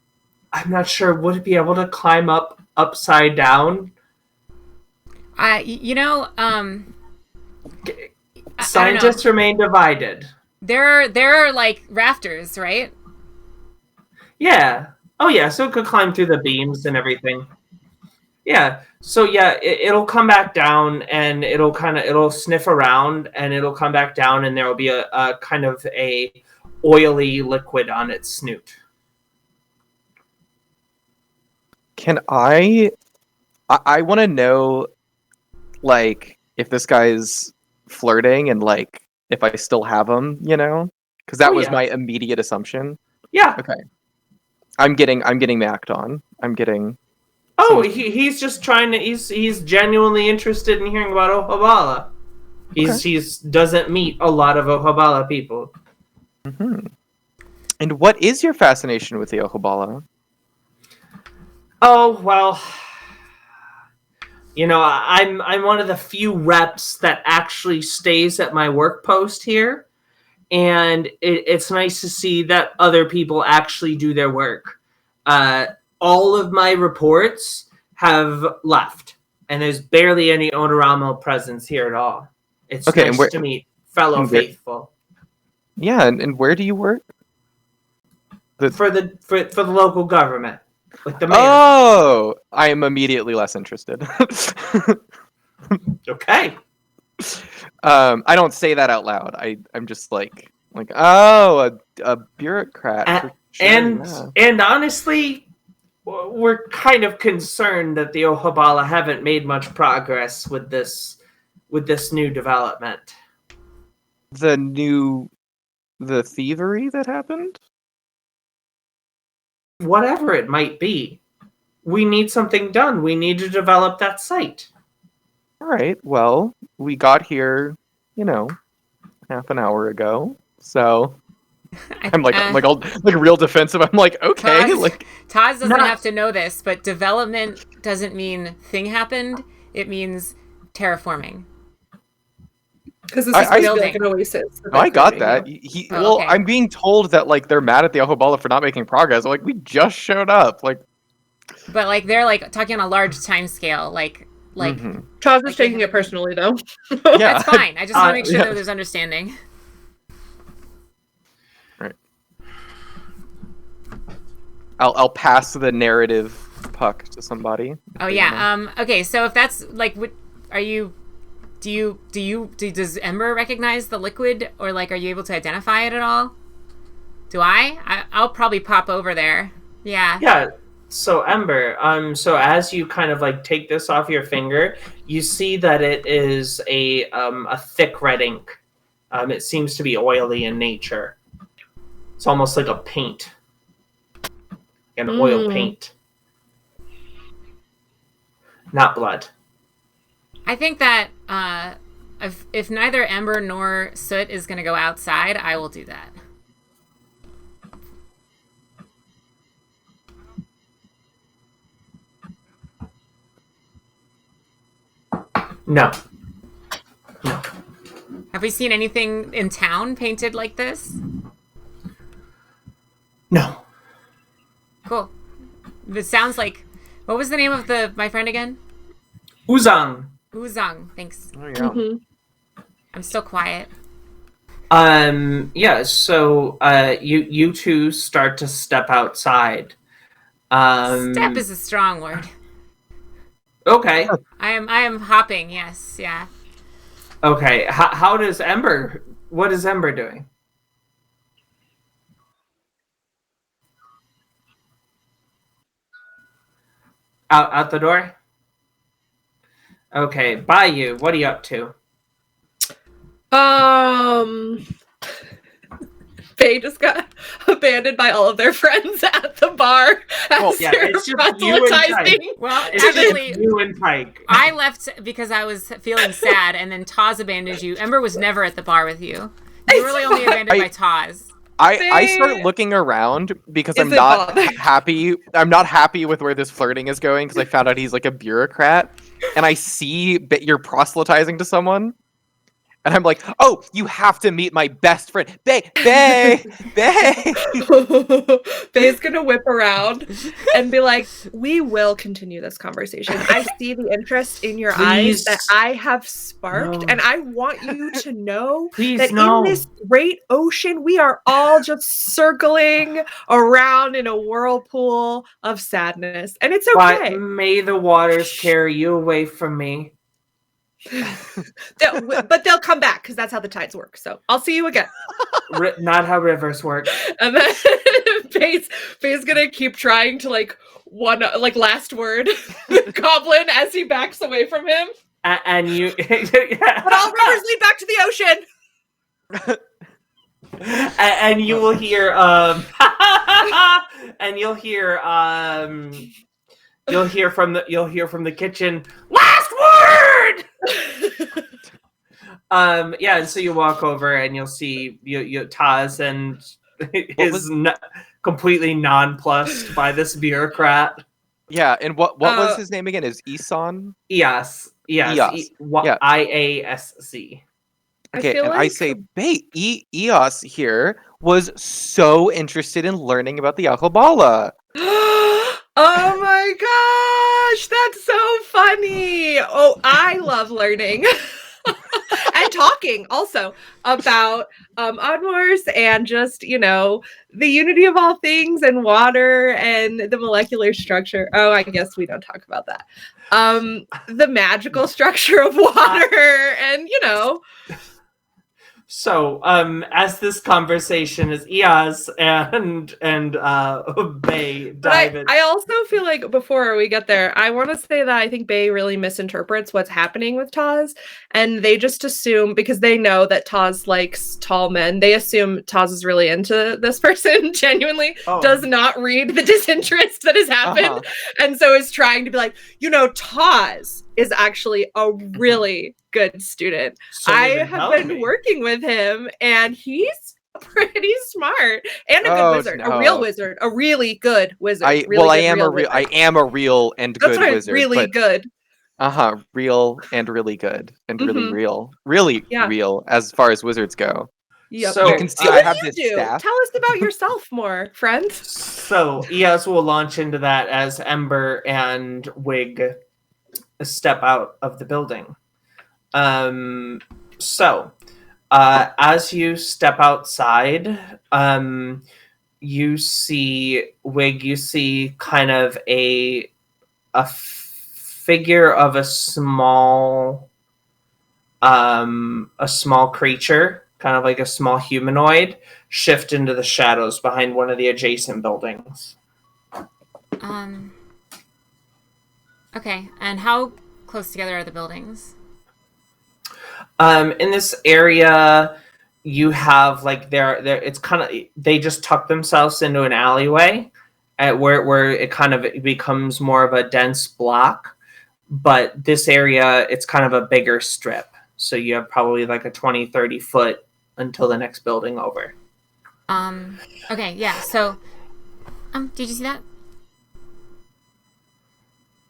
not sure. Would it be able to climb up upside down? Scientists remain divided. There are like rafters, right? Yeah. Oh yeah. So it could climb through the beams and everything. Yeah. So yeah, it'll come back down and it'll sniff around and it'll come back down and there will be a kind of a oily liquid on its snoot. Can I want to know, like, if this guy's flirting and, like, if I still have him, you know? Because that was my immediate assumption. Yeah. Okay. I'm getting macked on. I'm getting... Oh, he's just trying to... He's genuinely interested in hearing about Ohabala. He's doesn't meet a lot of Ohabala people. Mm-hmm. And what is your fascination with the Ohabala? Oh, well... You know, I'm one of the few reps that actually stays at my work post here. And it's nice to see that other people actually do their work. All of my reports have left. And there's barely any Onoramo presence here at all. It's nice to meet fellow faithful. Yeah, and where do you work? For the local government. Like the mayor. Oh! I am immediately less interested. Okay. I don't say that out loud. I'm just like oh, a bureaucrat. And honestly, we're kind of concerned that the Ohabala haven't made much progress with this new development. The thievery that happened? Whatever it might be, we need something done. We need to develop that site. All right. Well, we got here, half an hour ago. So I'm like real defensive. I'm like, okay, Taz doesn't have to know this, but development doesn't mean thing happened. It means terraforming. Because this is like an oasis. I got that. Okay. I'm being told that they're mad at the Ohabala for not making progress. I'm we just showed up. But they're talking on a large time scale. Mm-hmm. Taz is taking it personally though. Yeah. That's fine. I just want to make sure that there's understanding. Right. I'll pass the narrative puck to somebody. Oh yeah. Okay. So if that's are you? Does Ember recognize the liquid, or are you able to identify it at all? Do I'll probably pop over there. Yeah. Yeah. So Ember, so as you kind of take this off your finger, you see that it is a thick red ink. It seems to be oily in nature. It's almost like a paint. An oil paint. Not blood. I think that if neither Ember nor Soot is going to go outside, I will do that. No. Have we seen anything in town painted like this? No. Cool. It sounds like... What was the name of my friend again? Uzang. Uzang, thanks. Oh, yeah. Mm-hmm. I'm still quiet. Yeah, so you two start to step outside. Step is a strong word. Okay. I am hopping, yes, yeah. Okay, how does Ember... What is Ember doing? Out the door? Okay, Bayou, what are you up to? They just got abandoned by all of their friends at the bar as Yeah, they're it's just you and proselytizing. Tyke. Well, It's actually, just you and Tyke. I left because I was feeling sad, and then Taz abandoned you. Ember was never at the bar with you. You were really only abandoned by Taz. I start looking around because I'm Is it not Bob? happy. I'm not happy with where this flirting is going because I found out he's like a bureaucrat, and I see that you're proselytizing to someone, and I'm like, oh, you have to meet my best friend, Bay. Faye's gonna whip around and be like, "We will continue this conversation. I see the interest in your eyes Please. that I have sparked, No. and I want you to know Please, that no. in this great ocean, we are all just circling around in a whirlpool of sadness, and it's But okay." may the waters carry you away from me. But they'll come back because that's how the tides work. So I'll see you again. Not how rivers work. And then Faye's gonna keep trying to last word Goblin as he backs away from him. And you. But all rivers lead back to the ocean. And you will hear. And you'll hear. You'll hear from the kitchen. Last word. Yeah, and so you walk over and you'll see you Taz and is completely nonplussed by this bureaucrat. Yeah, and what was his name again? Is Isan? Yes. Eos. IASC. Okay, I say, Bay, Eos here was so interested in learning about the Alchabala. Oh my gosh, that's so funny. Oh, I love learning. And talking also about Onwars and just, the unity of all things and water and the molecular structure. Oh, I guess we don't talk about that. The magical structure of water and, So, as this conversation is Eos and Bay dive in. I also feel like before we get there, I want to say that I think Bay really misinterprets what's happening with Taz, and they just assume, because they know that Taz likes tall men, they assume Taz is really into this person, genuinely does not read the disinterest that has happened, and so is trying to be like, Taz is actually a really good student. I have been working with him, and he's pretty smart and a good wizard, a real wizard, a really good wizard. I am a real and good wizard. Really good. Real and really good and really real, real as far as wizards go. Yep. So you can see I have this staff. Tell us about yourself more, friend. So Eos will launch into that as Ember and Wig step out of the building. As you step outside, you see Wig. You see kind of a figure of a small creature, kind of like a small humanoid, shift into the shadows behind one of the adjacent buildings. Okay, and how close together are the buildings? In this area, you have it's kind of, they just tuck themselves into an alleyway where it kind of becomes more of a dense block. But this area, it's kind of a bigger strip. So you have probably like a 20-30 foot until the next building over. Okay, yeah. So, did you see that?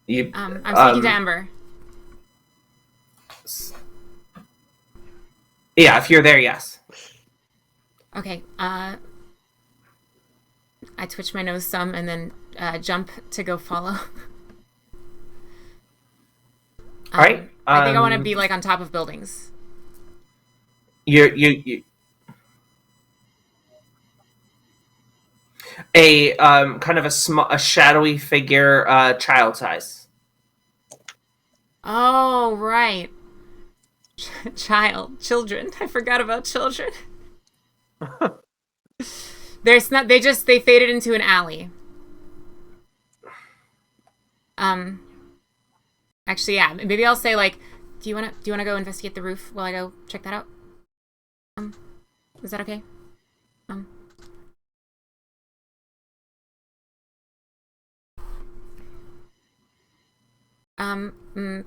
I'm speaking to Ember. Yeah, if you're there, yes. Okay. I twitch my nose some and then jump to go follow. All right. I think I want to be on top of buildings. You a kind of a shadowy figure, child size. Oh, right. Children. I forgot about children. They faded into an alley. Actually, yeah. Maybe I'll say like, do you wanna go investigate the roof while I go check that out? Is that okay?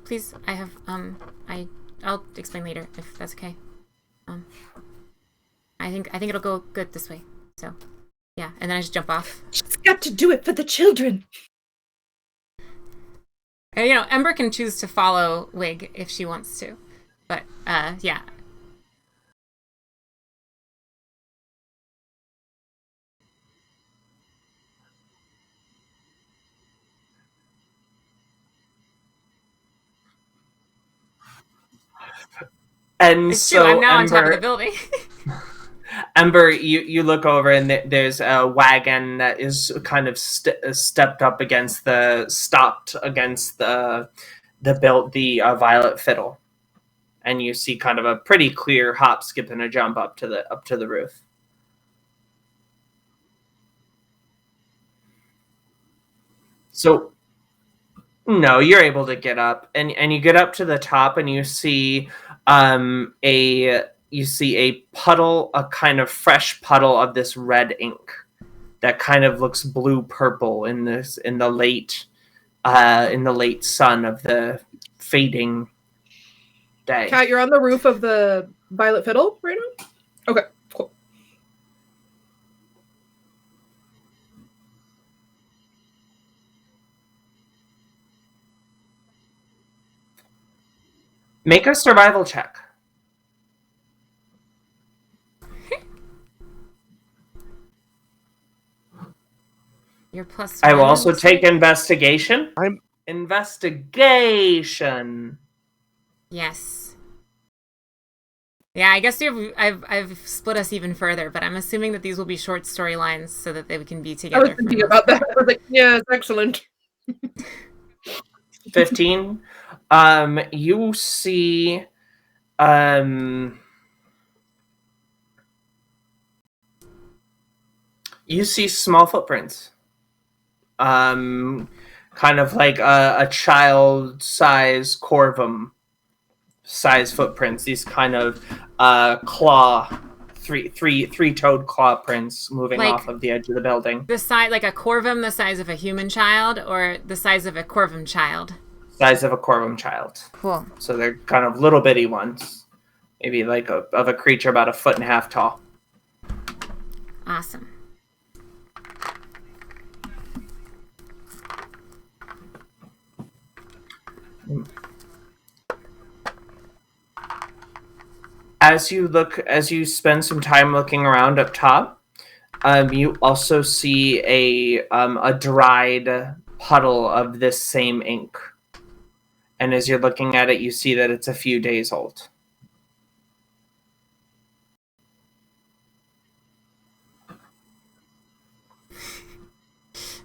Please, I have I'll explain later if that's okay. I think it'll go good this way. So, yeah, and then I just jump off. She's got to do it for the children. And, Ember can choose to follow Wig if she wants to, but yeah. And It's so true. I'm now on top of the Ember, building. Ember, you look over and there's a wagon that is kind of stepped up stopped against the violet fiddle, and you see kind of a pretty clear hop, skip, and a jump up to the roof. So no, you're able to get up, and you get up to the top, and you see a puddle, a kind of fresh puddle of this red ink that kind of looks blue purple in the late sun of the fading day. Kat, you're on the roof of the Violet Fiddle right now? Okay, cool. Make a survival check. You're plus I will one, also looks take like. investigation. Investigation. Yes. Yeah, I guess I've split us even further, but I'm assuming that these will be short storylines so that they can be I together. was thinking about that. I was like, yeah, it's excellent. 15. You see you see small footprints. Kind of like a child size corvum size footprints. These kind of three-toed claw prints moving Like- off of the edge of the building. The size, like a corvum the size of a human child, or the size of a corvum child? Size of a corvum child. Cool. So they're kind of little bitty ones. Maybe like of a creature about 1.5 feet tall. Awesome. As you spend some time looking around up top, you also see a dried puddle of this same ink. And as you're looking at it, you see that it's a few days old.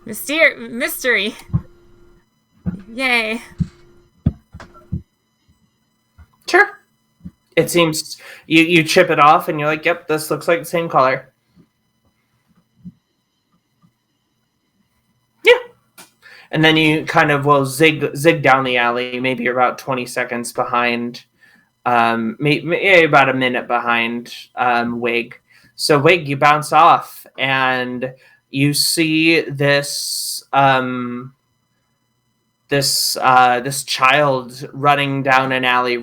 Mystery. Yay. Sure. It seems you chip it off and you're like, yep, this looks like the same color. Yeah. And then you kind of will zig down the alley. Maybe you're about 20 seconds behind, maybe about a minute behind Wig. So Wig, you bounce off and you see this this child running down an alley,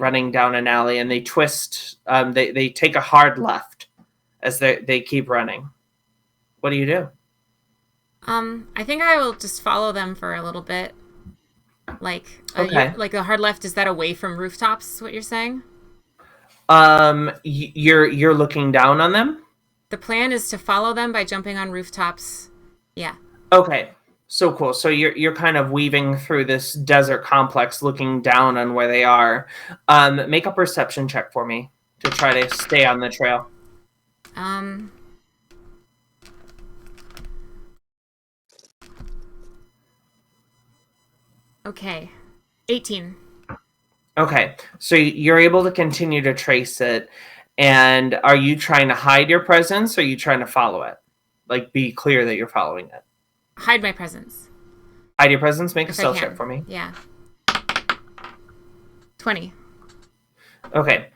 and they twist. They take a hard left as they keep running. What do you do? I think I will just follow them for a little bit. Like, Okay. like the hard left, is that away from rooftops? Is what you're saying? You're looking down on them. The plan is to follow them by jumping on rooftops. Yeah. Okay. So cool. So you're kind of weaving through this desert complex, looking down on where they are. Make a perception check for me to try to stay on the trail. Okay. 18. Okay. So you're able to continue to trace it. And are you trying to hide your presence, or are you trying to follow it? Like, be clear that you're following it. Hide my presence. Hide your presence. Make a If I stealth can. check for me. Yeah. 20. Okay.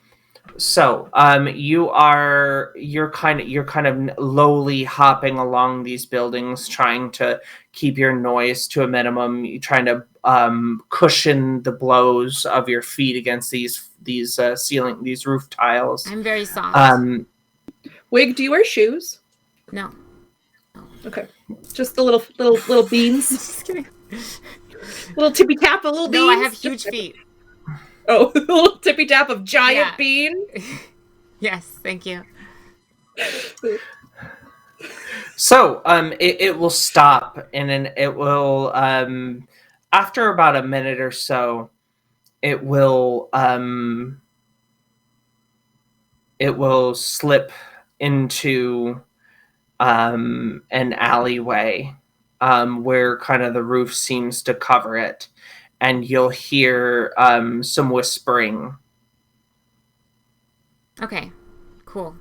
So, you're kind of lowly hopping along these buildings, trying to keep your noise to a minimum. You're trying to cushion the blows of your feet against these roof tiles. I'm very soft. Wig, do you wear shoes? No. Okay, just the little beans, Just kidding. little tippy tap of little beans. No, I have huge feet. Oh, a little tippy tap of giant Yeah. bean. Yes, thank you. So, it will stop, and then it will, after about a minute or so, it will slip into an alleyway where kind of the roof seems to cover it, and you'll hear some whispering. Okay, cool.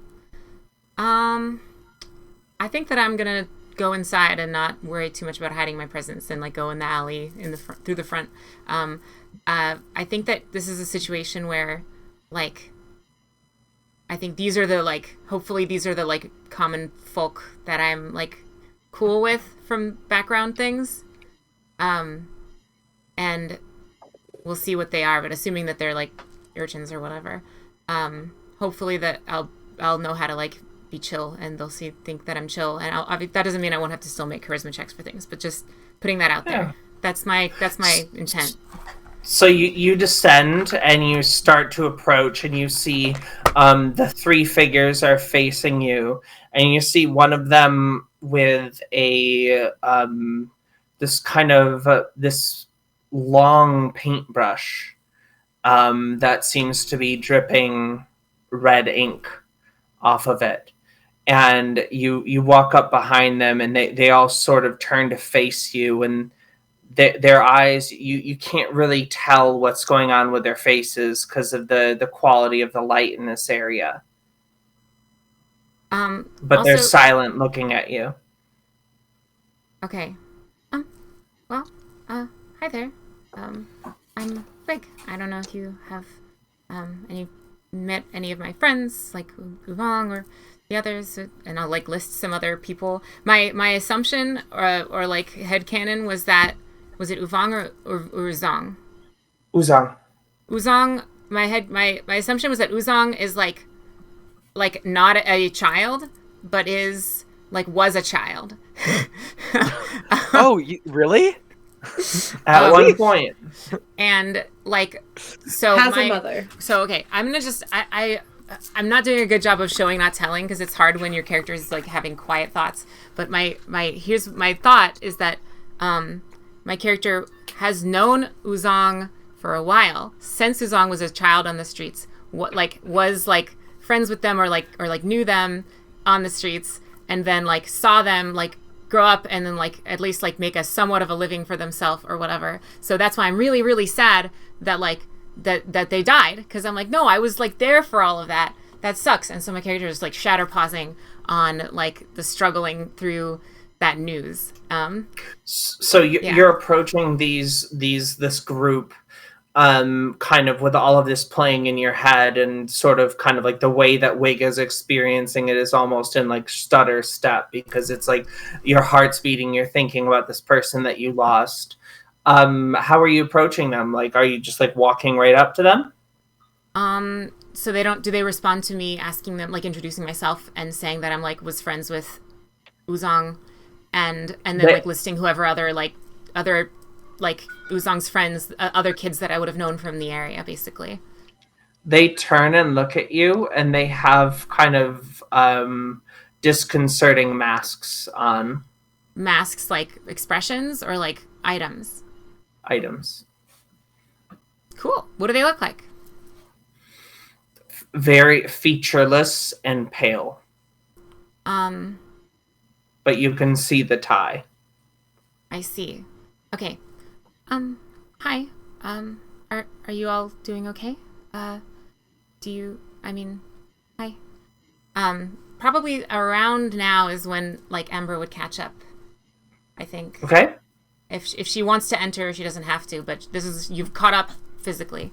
I think that I'm gonna go inside and not worry too much about hiding my presence and like go in the alley in the through the front. I think that this is a situation where, like, I think these are the like hopefully these are the like common folk that I'm like cool with from background things. And we'll see what they are, but assuming that they're like urchins or whatever. Hopefully that I'll know how to like be chill, and they'll think that I'm chill, and that doesn't mean I won't have to still make charisma checks for things, but just putting that out there. That's my intent. So you descend and you start to approach, and you see the three figures are facing you, and you see one of them with a this long paintbrush that seems to be dripping red ink off of it. And you walk up behind them, and they all sort of turn to face you, and their eyes, you can't really tell what's going on with their faces because of the quality of the light in this area. But they're silent, looking at you. Okay. Well, hi there. I'm Rick. I don't know if you have met any of my friends, like Uvong or the others, and I'll like list some other people. My assumption or like headcanon was that, was it Uvong or Uzong? Uzong. Uzong. My assumption was that Uzong is like not a child, but was a child. Oh, really? At one point. And like, so has a mother. So okay, I'm gonna just I'm not doing a good job of showing, not telling, because it's hard when your character is like having quiet thoughts. But my thought is that my character has known Uzong for a while, since Uzong was a child on the streets. Was friends with them or knew them on the streets, and then like saw them like grow up and then like at least like make a somewhat of a living for themselves or whatever. So that's why I'm really, really sad that like that they died, because I'm like, no, I was like there for all of that. That sucks. And so my character is like shatter pausing on like the struggling through that news. So you're approaching this group kind of with all of this playing in your head, and sort of kind of like the way that Wig is experiencing it is almost in like stutter step, because it's like your heart's beating, you're thinking about this person that you lost. How are you approaching them? Like, are you just like walking right up to them? So do they respond to me asking them, like introducing myself and saying that I'm like was friends with Uzong, and then like listing whoever other Uzong's friends, other kids that I would have known from the area, basically. They turn and look at you, and they have kind of disconcerting masks on. Masks like expressions or like items? Items. Cool. What do they look like? Very featureless and pale. But you can see the tie. I see. Okay. Hi. Are you all doing okay? Hi. Probably around now is when like Ember would catch up, I think. Okay. If she wants to enter, she doesn't have to, but you've caught up physically.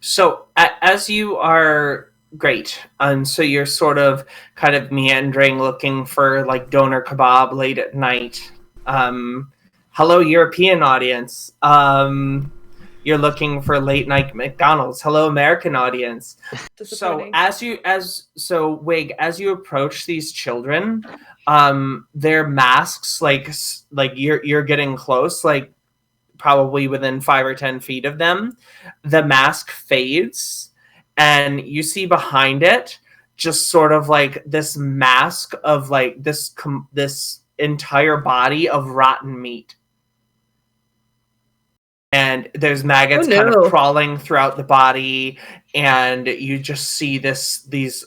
So as you are great, and so you're sort of kind of meandering, looking for like doner kebab late at night. Hello, European audience. You're looking for late night McDonald's. Hello, American audience. So Wig, as you approach these children, their masks like you're getting close, like probably within 5 or 10 feet of them, the mask fades, and you see behind it just sort of like this mask of like this entire body of rotten meat. And there's maggots kind of crawling throughout the body, and you just see these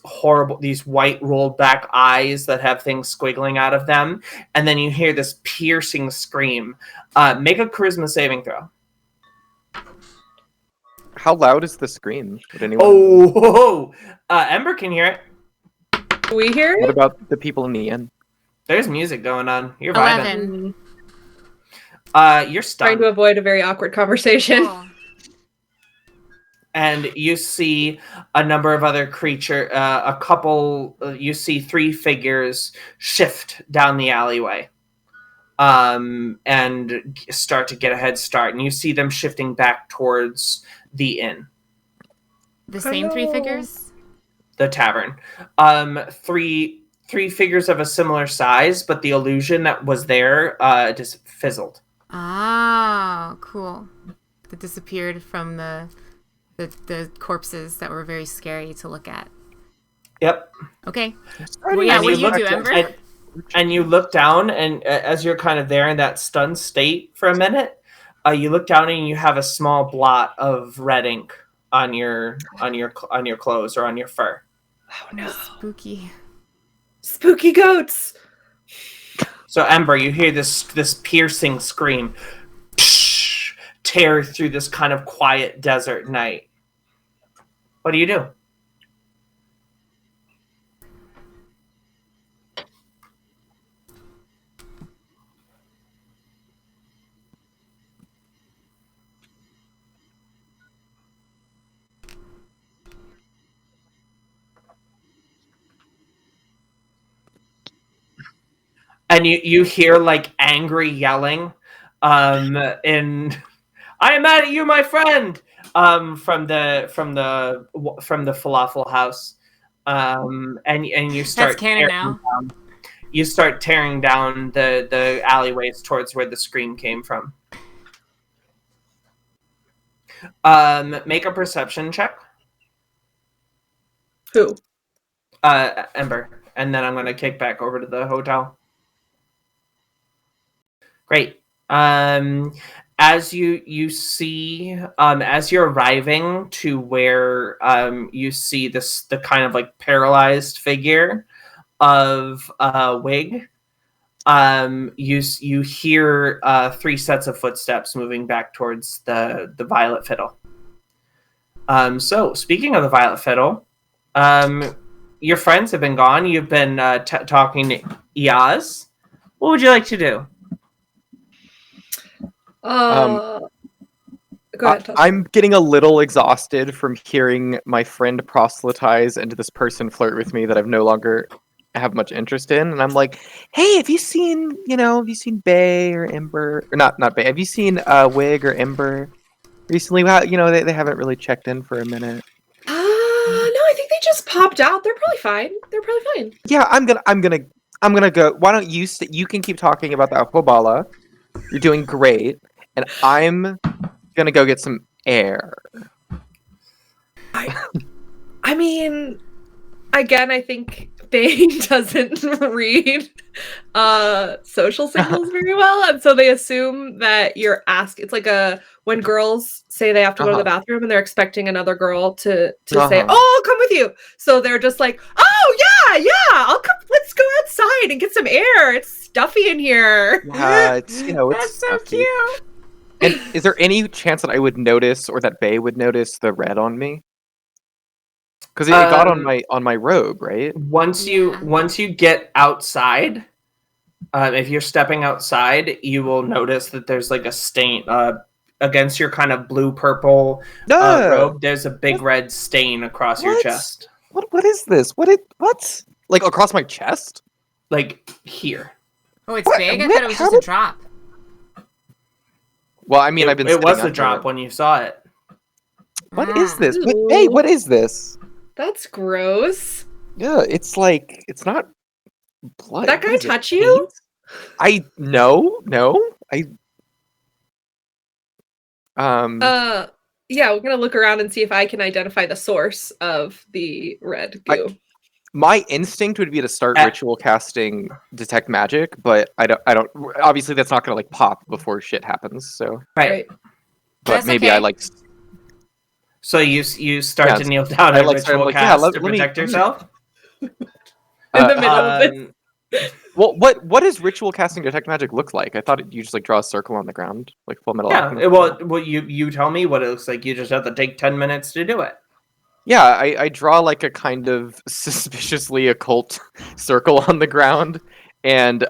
white rolled back eyes that have things squiggling out of them, and then you hear this piercing scream. Make a charisma saving throw. How loud is the scream? Would anyone? Oh, Ember can hear it. Do we hear it? What about the people in the inn? There's music going on. You're 11. vibing. You're stunned. Trying to avoid a very awkward conversation. Oh. And you see a number of other creatures, you see 3 figures shift down the alleyway, and start to get a head start. And you see them shifting back towards the inn. The same 3 figures? The tavern. 3 figures of a similar size, but the illusion that was there just fizzled. Ah, cool. That disappeared from the corpses that were very scary to look at. Yep. Okay. Well, yeah, what do you do, Ember? And you look down, and as you're kind of there in that stunned state for a minute, you look down and you have a small blot of red ink on your clothes or on your fur. Oh no! Spooky goats. So Ember, you hear this piercing scream tear through this kind of quiet desert night. What do you do? And you hear like angry yelling, in "I am mad at you, my friend," from the falafel house, and you start. That's canon now. You start tearing down the alleyways towards where the scream came from. Make a perception check. Who? Ember, and then I'm going to kick back over to the hotel. Great. As you see, as you're arriving to where you see the kind of like paralyzed figure of Wig, you hear 3 sets of footsteps moving back towards the Violet Fiddle. So speaking of the Violet Fiddle, your friends have been gone. You've been talking to Iaz. What would you like to do? Go ahead, I'm getting a little exhausted from hearing my friend proselytize and this person flirt with me that I've no longer have much interest in, and I'm like, hey, have you seen Bay or Ember, or not Bay? Have you seen Wig or Ember recently? They haven't really checked in for a minute. No, I think they just popped out. They're probably fine. Yeah, I'm gonna go. Why don't you can keep talking about that Hobala. You're doing great. And I'm gonna go get some air. I mean, again, I think Bane doesn't read social signals very well, and so they assume that you're asking. It's like when girls say they have to go to the bathroom and they're expecting another girl to say, "Oh, I'll come with you." So they're just like, "Oh yeah, I'll come. Let's go outside and get some air. It's stuffy in here." Yeah, it's That's so cute. And is there any chance that I would notice, or that Bay would notice, the red on me? Because it got on my robe, right? Once you get outside, if you're stepping outside, you will notice that there's like a stain, against your kind of blue-purple robe, there's a big red stain across your chest. What is this? What? Like across my chest? Like here. Oh, it's big? I thought it was just a drop. Well, I mean, I've been. It was a drop when you saw it. What is this? Hey, what is this? That's gross. Yeah, it's like it's not blood. That guy touch you? No. Yeah, we're gonna look around and see if I can identify the source of the red goo. My instinct would be to start ritual casting detect magic, but I don't. Obviously, that's not gonna like pop before shit happens. So right. But That's maybe okay. I like. So you start to kneel down and ritual cast to protect yourself In the middle of it. Well, what does ritual casting detect magic look like? I thought you just like draw a circle on the ground, like Full Metal Alchemist. Yeah, well, you tell me what it looks like. You just have to take 10 minutes to do it. Yeah, I draw like a kind of suspiciously occult circle on the ground and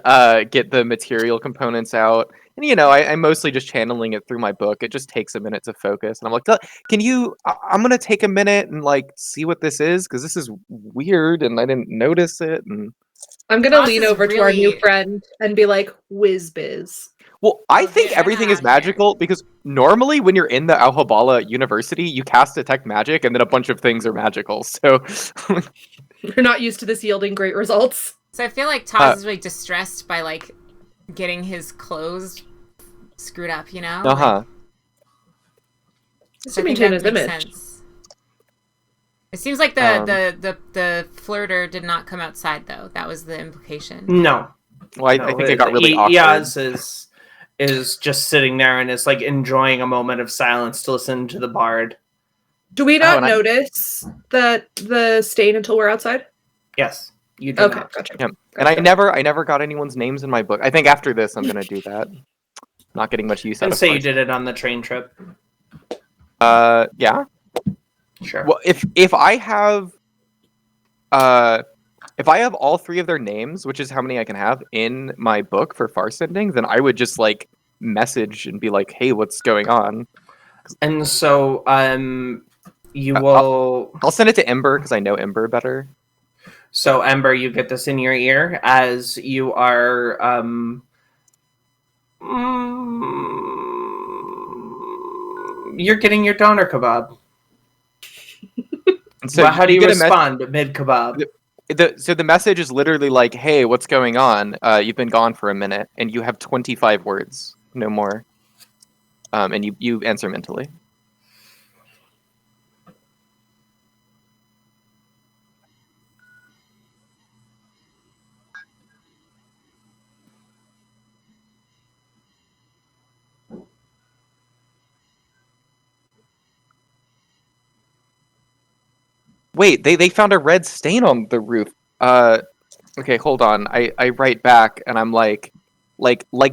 get the material components out. And, you know, I'm mostly just channeling it through my book. It just takes a minute to focus. And I'm like, I'm going to take a minute and like see what this is, because this is weird and I didn't notice it. And I'm going to lean over to our new friend and be like, whiz biz. Well, I think everything is magical because normally when you're in the Alhambala University, you cast detect magic and then a bunch of things are magical. So you're not used to this yielding great results. So I feel like Taz is really distressed by like getting his clothes screwed up, you know? To maintain his image. Sense. It seems like the flirter did not come outside though. That was the implication. No. Well, I think it got really awkward. Yaz is just sitting there and is like enjoying a moment of silence to listen to the bard. Do we not notice that the stain until we're outside? Yes, you do. Okay, not. gotcha. Yeah. And I never got anyone's names in my book. I think after this I'm gonna do that. Not getting much use out of it. Say you did it on the train trip. Yeah. Sure. Well, if I have all three of their names, which is how many I can have in my book for far sending, then I would just like message and be like, "Hey, what's going on?" And so, you will. I'll send it to Ember because I know Ember better. So, Ember, you get this in your ear as you are. You're getting your doner kebab. So well, how do you respond mid kebab? So the message is literally like, "Hey, what's going on? You've been gone for a minute, and you have 25 words, no more." And you answer mentally. Wait, they found a red stain on the roof. Okay, hold on. I write back and I'm like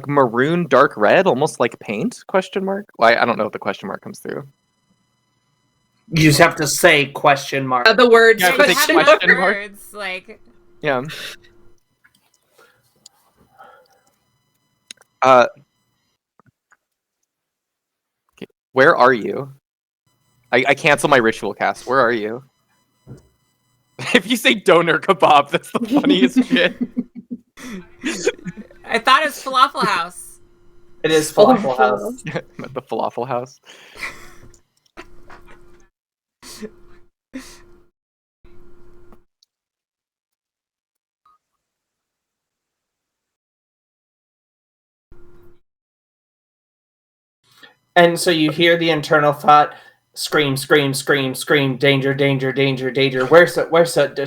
maroon dark red, almost like paint, question mark? Well, I don't know if the question mark comes through. You just have to say question mark. The words question mark. Words, like... Yeah. Okay. Where are you? I cancel my ritual cast. Where are you? If you say doner kebab, that's the funniest shit. I thought it was Falafel House. It is Falafel House. I'm at the Falafel House. And so you hear the internal thought, scream, scream, scream, scream, danger, danger, danger, danger. Where's it?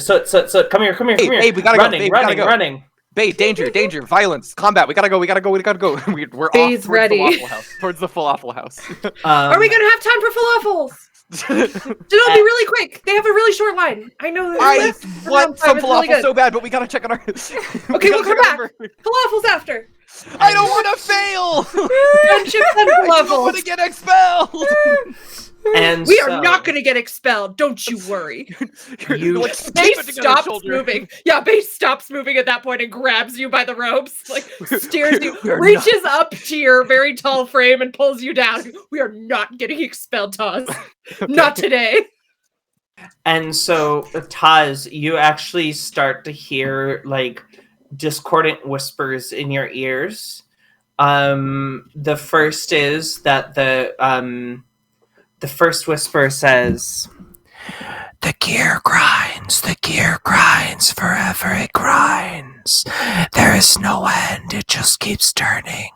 So, come here. Hey, we gotta running. Babe, danger, violence, combat. We gotta go. We're Bay's off ready. Towards the Falafel House. Are we gonna have time for falafels? It'll be really quick. They have a really short line. I know that. I want some falafel really so bad, but we gotta check on our... Okay, we'll come back. Falafels after. I don't want to fail! Friendship and falafels. I don't want to get expelled! And We are not going to get expelled. Don't you worry. You- like, Base putting on his stops shoulder. moving. Yeah, Base stops moving at that point and grabs you by the ropes, like steers you, We are reaches up to your very tall frame and pulls you down. We are not getting expelled, Taz. Not today. And so, Taz, you actually start to hear like discordant whispers in your ears. The first is that the first whisper says, "The gear grinds, forever it grinds. There is no end, it just keeps turning.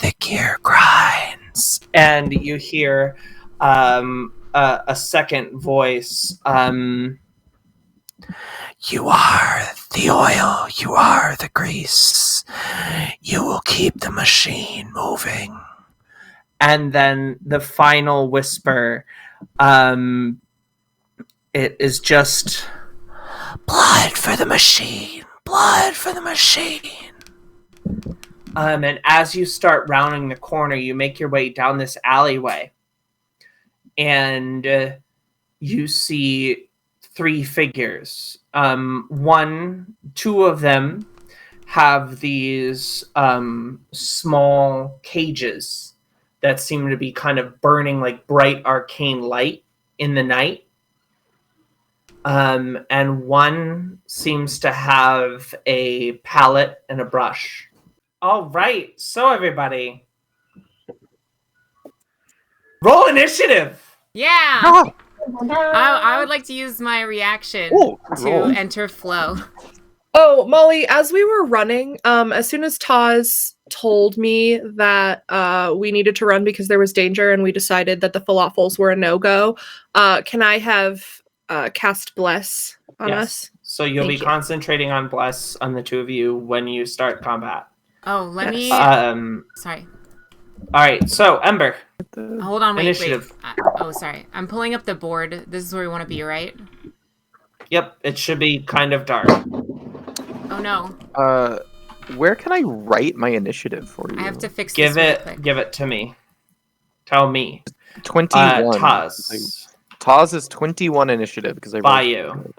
The gear grinds." And you hear a second voice, "You are the oil, you are the grease. You will keep the machine moving." And then the final whisper, it is just, "Blood for the machine, blood for the machine." And as you start rounding the corner, you make your way down this alleyway. And you see 3 figures. Two of them have these small cages that seem to be kind of burning like bright arcane light in the night. And one seems to have a palette and a brush. All right, so everybody, roll initiative. Yeah. Oh, I would like to use my reaction to roll. enter flow. Oh, Molly, as we were running, as soon as Taz told me that we needed to run because there was danger and we decided that the falafels were a no-go, can I have cast Bless on us? So you'll Thank be you. concentrating on bless on the 2 of you when you start combat. Oh, let me. Sorry. All right, so Ember, Hold on. Wait. initiative. Oh, sorry. I'm pulling up the board. This is where we want to be, right? Yep, it should be kind of dark. Oh no. where can I write my initiative for you? I have to fix Give this real quick. Give it to me. Tell me. 21. Taz. Taz is 21 initiative because I By rolled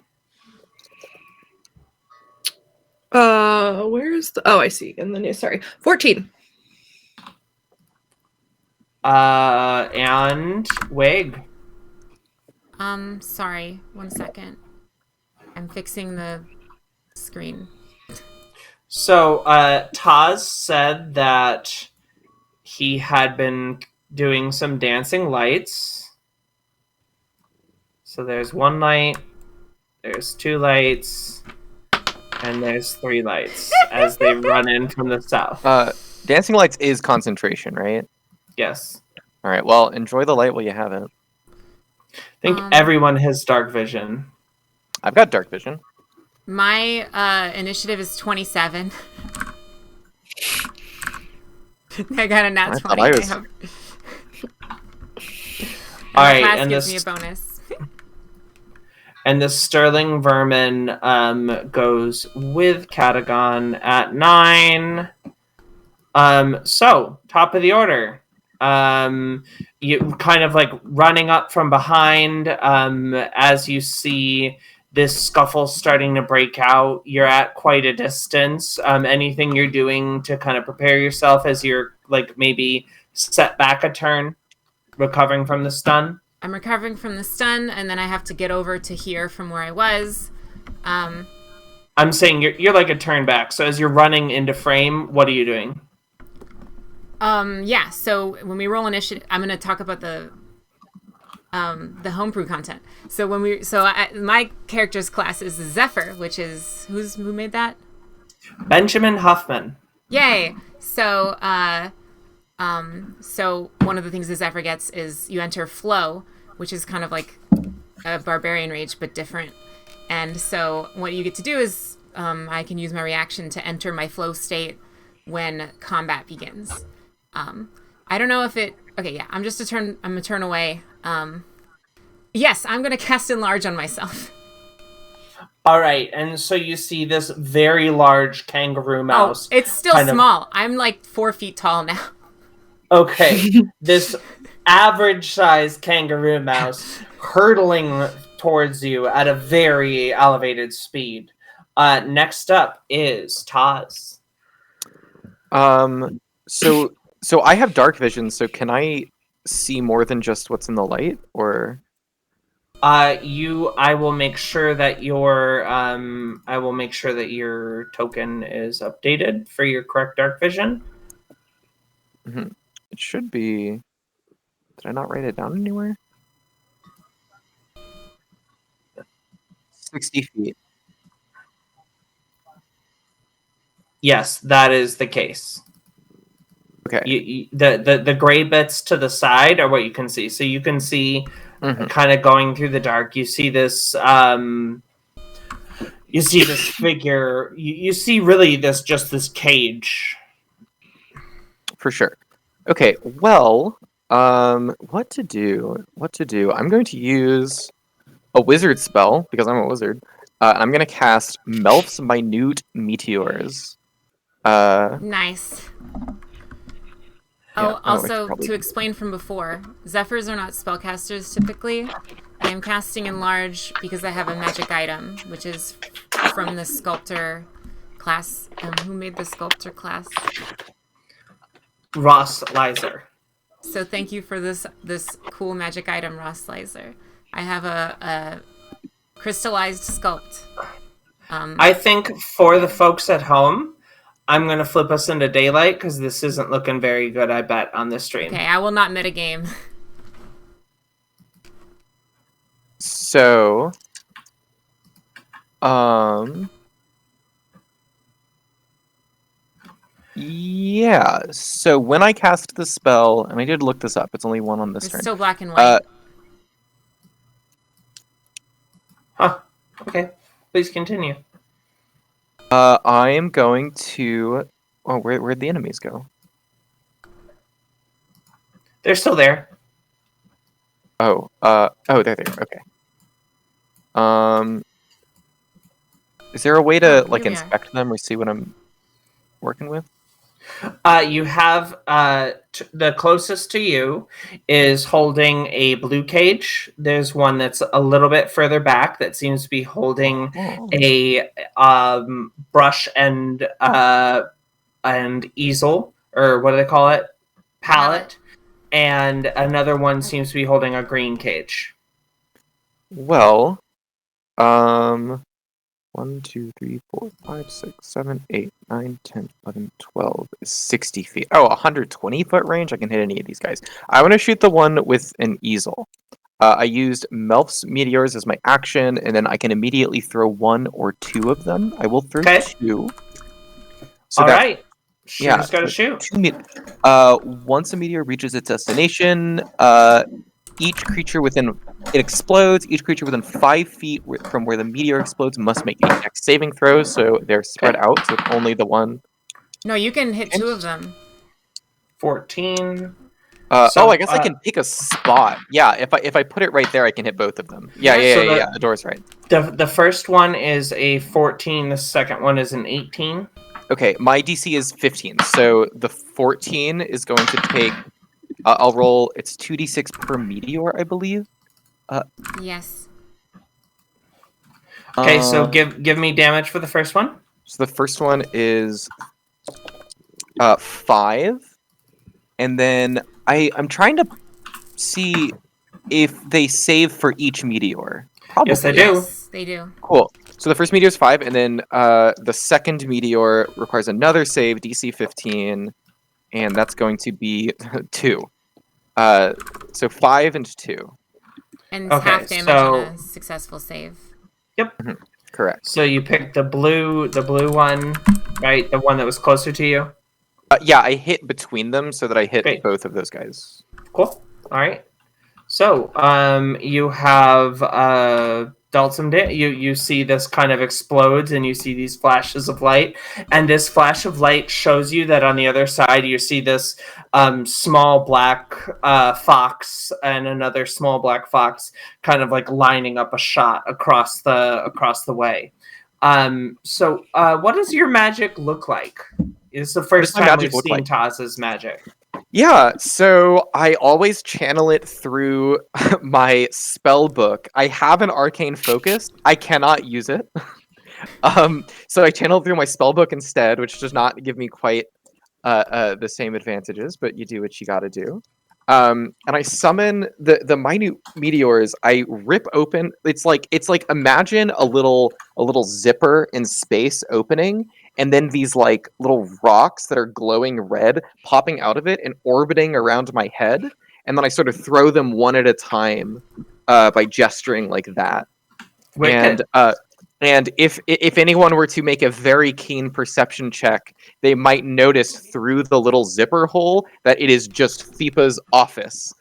you. Where's the? Oh, I see. In the news. Sorry, 14. And Wig. Sorry. 1 second. I'm fixing the screen. So, Taz said that he had been doing some dancing lights. So there's 1 light, there's 2 lights, and there's 3 lights as they run in from the south. Dancing lights is concentration, right? Yes. All right. Well, enjoy the light while you have it. I think everyone has dark vision. I've got dark vision. My initiative is 27. I got a nat 20. I was- All right, class and gives this me a bonus. and the Sterling Vermin goes with Catagon at 9. So top of the order. You kind of like running up from behind as you see this scuffle starting to break out. You're at quite a distance. Anything you're doing to kind of prepare yourself as you're like maybe set back a turn, recovering from the stun? I'm recovering from the stun, and then I have to get over to here from where I was. I'm saying you're like a turn back. So as you're running into frame, what are you doing? Yeah, so when we roll initiative, I'm going to talk about the homebrew content. So my character's class is Zephyr, which is who made that? Benjamin Huffman. Yay! So so one of the things that Zephyr gets is you enter flow, which is kind of like a barbarian rage but different. And so what you get to do is I can use my reaction to enter my flow state when combat begins. I don't know if it. Okay, yeah, I'm a turn away. Yes, I'm gonna cast Enlarge on myself. All right, and so you see this very large kangaroo mouse. Oh, it's still small. I'm like 4 feet tall now. Okay, this average-sized kangaroo mouse hurtling towards you at a very elevated speed. Next up is Taz. So I have dark vision, so can I see more than just what's in the light, or? I will make sure that your token is updated for your correct dark vision. Mm-hmm. It should be. Did I not write it down anywhere? 60 feet. Yes, that is the case. Okay. The gray bits to the side are what you can see. So you can see kind of going through the dark. You see this figure. You see really this cage. For sure. Okay. Well, what to do? I'm going to use a wizard spell because I'm a wizard. I'm going to cast Melf's Minute Meteors. Nice. Yeah, also, to explain from before, Zephyrs are not spellcasters typically. I am casting Enlarge because I have a magic item, which is from the Sculptor class. Who made the Sculptor class? Ross Lizer. So thank you for this cool magic item, Ross Lizer. I have a crystallized sculpt. I think for the folks at home, I'm going to flip us into daylight because this isn't looking very good, I bet, on this stream. Okay, I will not metagame. So, yeah. So when I cast the spell, and I did look this up, it's only one on this turn. It's still black and white. Okay. Please continue. I am going to. Oh, where'd the enemies go? They're still there. Oh, they're there. Okay. Is there a way to inspect them or see what I'm working with? You have the closest to you is holding a blue cage. There's one that's a little bit further back that seems to be holding a brush and easel, or what do they call it? Palette. And another one seems to be holding a green cage. Well, 1, 2, 3, 4, 5, 6, 7, 8, 9, 10, 11, 12 is 60 feet. Oh, 120-foot range? I can hit any of these guys. I want to shoot the one with an easel. I used Melf's Meteors as my action, and then I can immediately throw 1 or 2 of them. I will throw 2. So all right. Shooter's got to shoot. Once a meteor reaches its destination, each creature within 5 feet from where the meteor explodes must make a dex saving throw, so they're spread out, so only the one. No, you can hit 2 of them. 14. I guess I can pick a spot. Yeah, if I put it right there, I can hit both of them. Yeah. The door's right. The first one is a 14. The second one is an 18. Okay, my DC is 15, so the 14 is going to take. I'll roll. It's 2d6 per meteor, I believe. Yes. Okay, so give me damage for the first one. So the first one is 5, and then I'm trying to see if they save for each meteor. Probably. Yes, they do. Yes, they do. Cool. So the first meteor is 5, and then the second meteor requires another save, DC 15, and that's going to be 2. So 5 and 2. And half damage on a successful save. Yep. Mm-hmm. Correct. So you picked the blue one, right? The one that was closer to you? Yeah, I hit between them so that I hit both of those guys. Cool. All right. So you have dealt some damage. You see this kind of explodes, and you see these flashes of light. And this flash of light shows you that on the other side, you see this small black fox and another small black fox kind of like lining up a shot across the way. So what does your magic look like? It's the first time we've seen Taz's magic. Yeah, so I always channel it through my spell book. I have an arcane focus. I cannot use it. So I channel it through my spell book instead, which does not give me quite the same advantages, but you do what you gotta do. And I summon the minute meteors. I rip open. It's like imagine a little zipper in space opening, and then these like little rocks that are glowing red popping out of it and orbiting around my head, and then I sort of throw them one at a time by gesturing like that. Wicked. And if anyone were to make a very keen perception check, they might notice through the little zipper hole that it is just Fipa's office.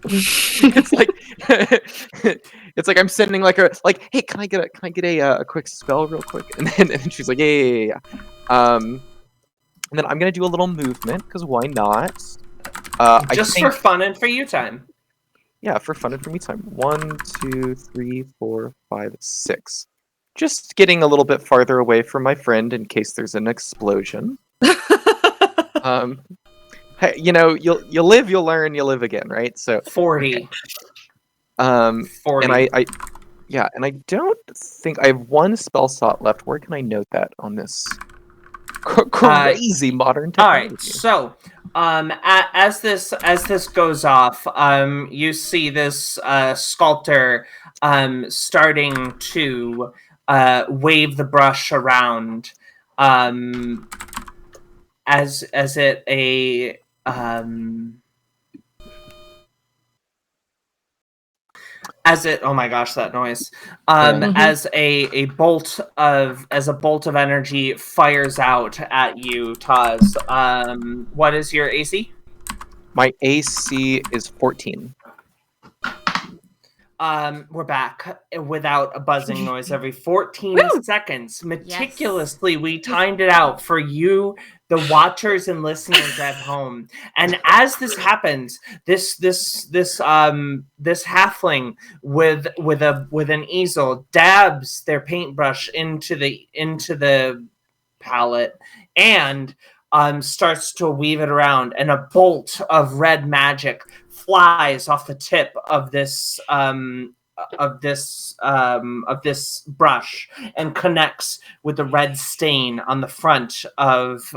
It's like it's like I'm sending like hey, can I get a quick spell real quick? And then she's like, yeah. And then I'm gonna do a little movement because why not? Just for fun and for you time. Yeah, for fun and for me time. 1, 2, 3, 4, 5, 6. Just getting a little bit farther away from my friend in case there's an explosion. Hey, you live, you'll learn, you live again, right? So 40. 40. And I don't think I have one spell slot left. Where can I note that on this crazy modern technology? All right, so as this goes off, you see this sculptor starting to wave the brush around as it a as it, oh my gosh, that noise. As a bolt of energy fires out at you, Taz. What is your AC? My AC is 14. We're back without a buzzing noise every 14 seconds. Meticulously, we timed it out for you, the watchers and listeners at home. And as this happens, this halfling with an easel dabs their paintbrush into the palette and starts to weave it around, and a bolt of red magic flies off the tip of this brush and connects with the red stain on the front of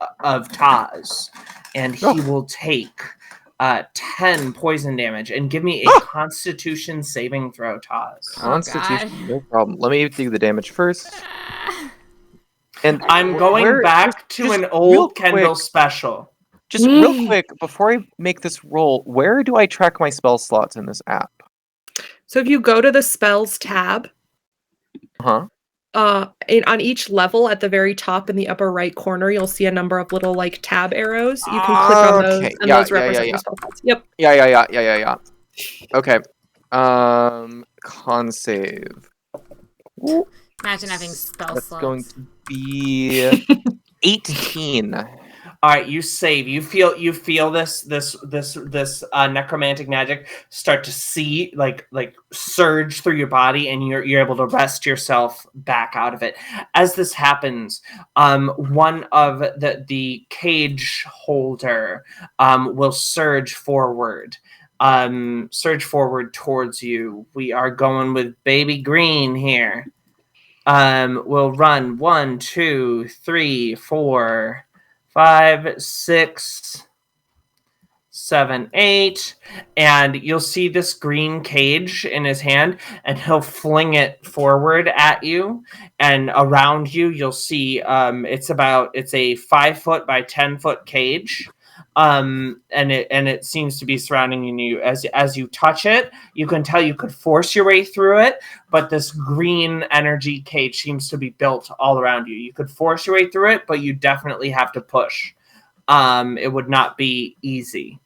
Taz, and he will take 10 poison damage. And give me a Constitution saving throw, Taz. Constitution, no problem. Let me do the damage first. And I'm going back to an old Kendall special. Just real quick, before I make this roll, where do I track my spell slots in this app? So if you go to the spells tab, on each level at the very top in the upper right corner, you'll see a number of little like tab arrows. You can click on those, and those represent your spell slots. Yep. Yeah. Okay. Con save. Imagine having spell That's slots. going to be 18. All right, you save. You feel this necromantic magic start to see like surge through your body, and you're able to wrest yourself back out of it. As this happens, one of the cage holder will surge forward. Towards you. We are going with baby green here. We'll run 1, 2, 3, 4, 5, 6, 7, 8, and you'll see this green cage in his hand, and he'll fling it forward at you, and around you you'll see it's a 5-foot by 10-foot cage. And it seems to be surrounding you. As you touch it, you can tell you could force your way through it, but this green energy cage seems to be built all around you. You could force your way through it, but you definitely have to push. It would not be easy.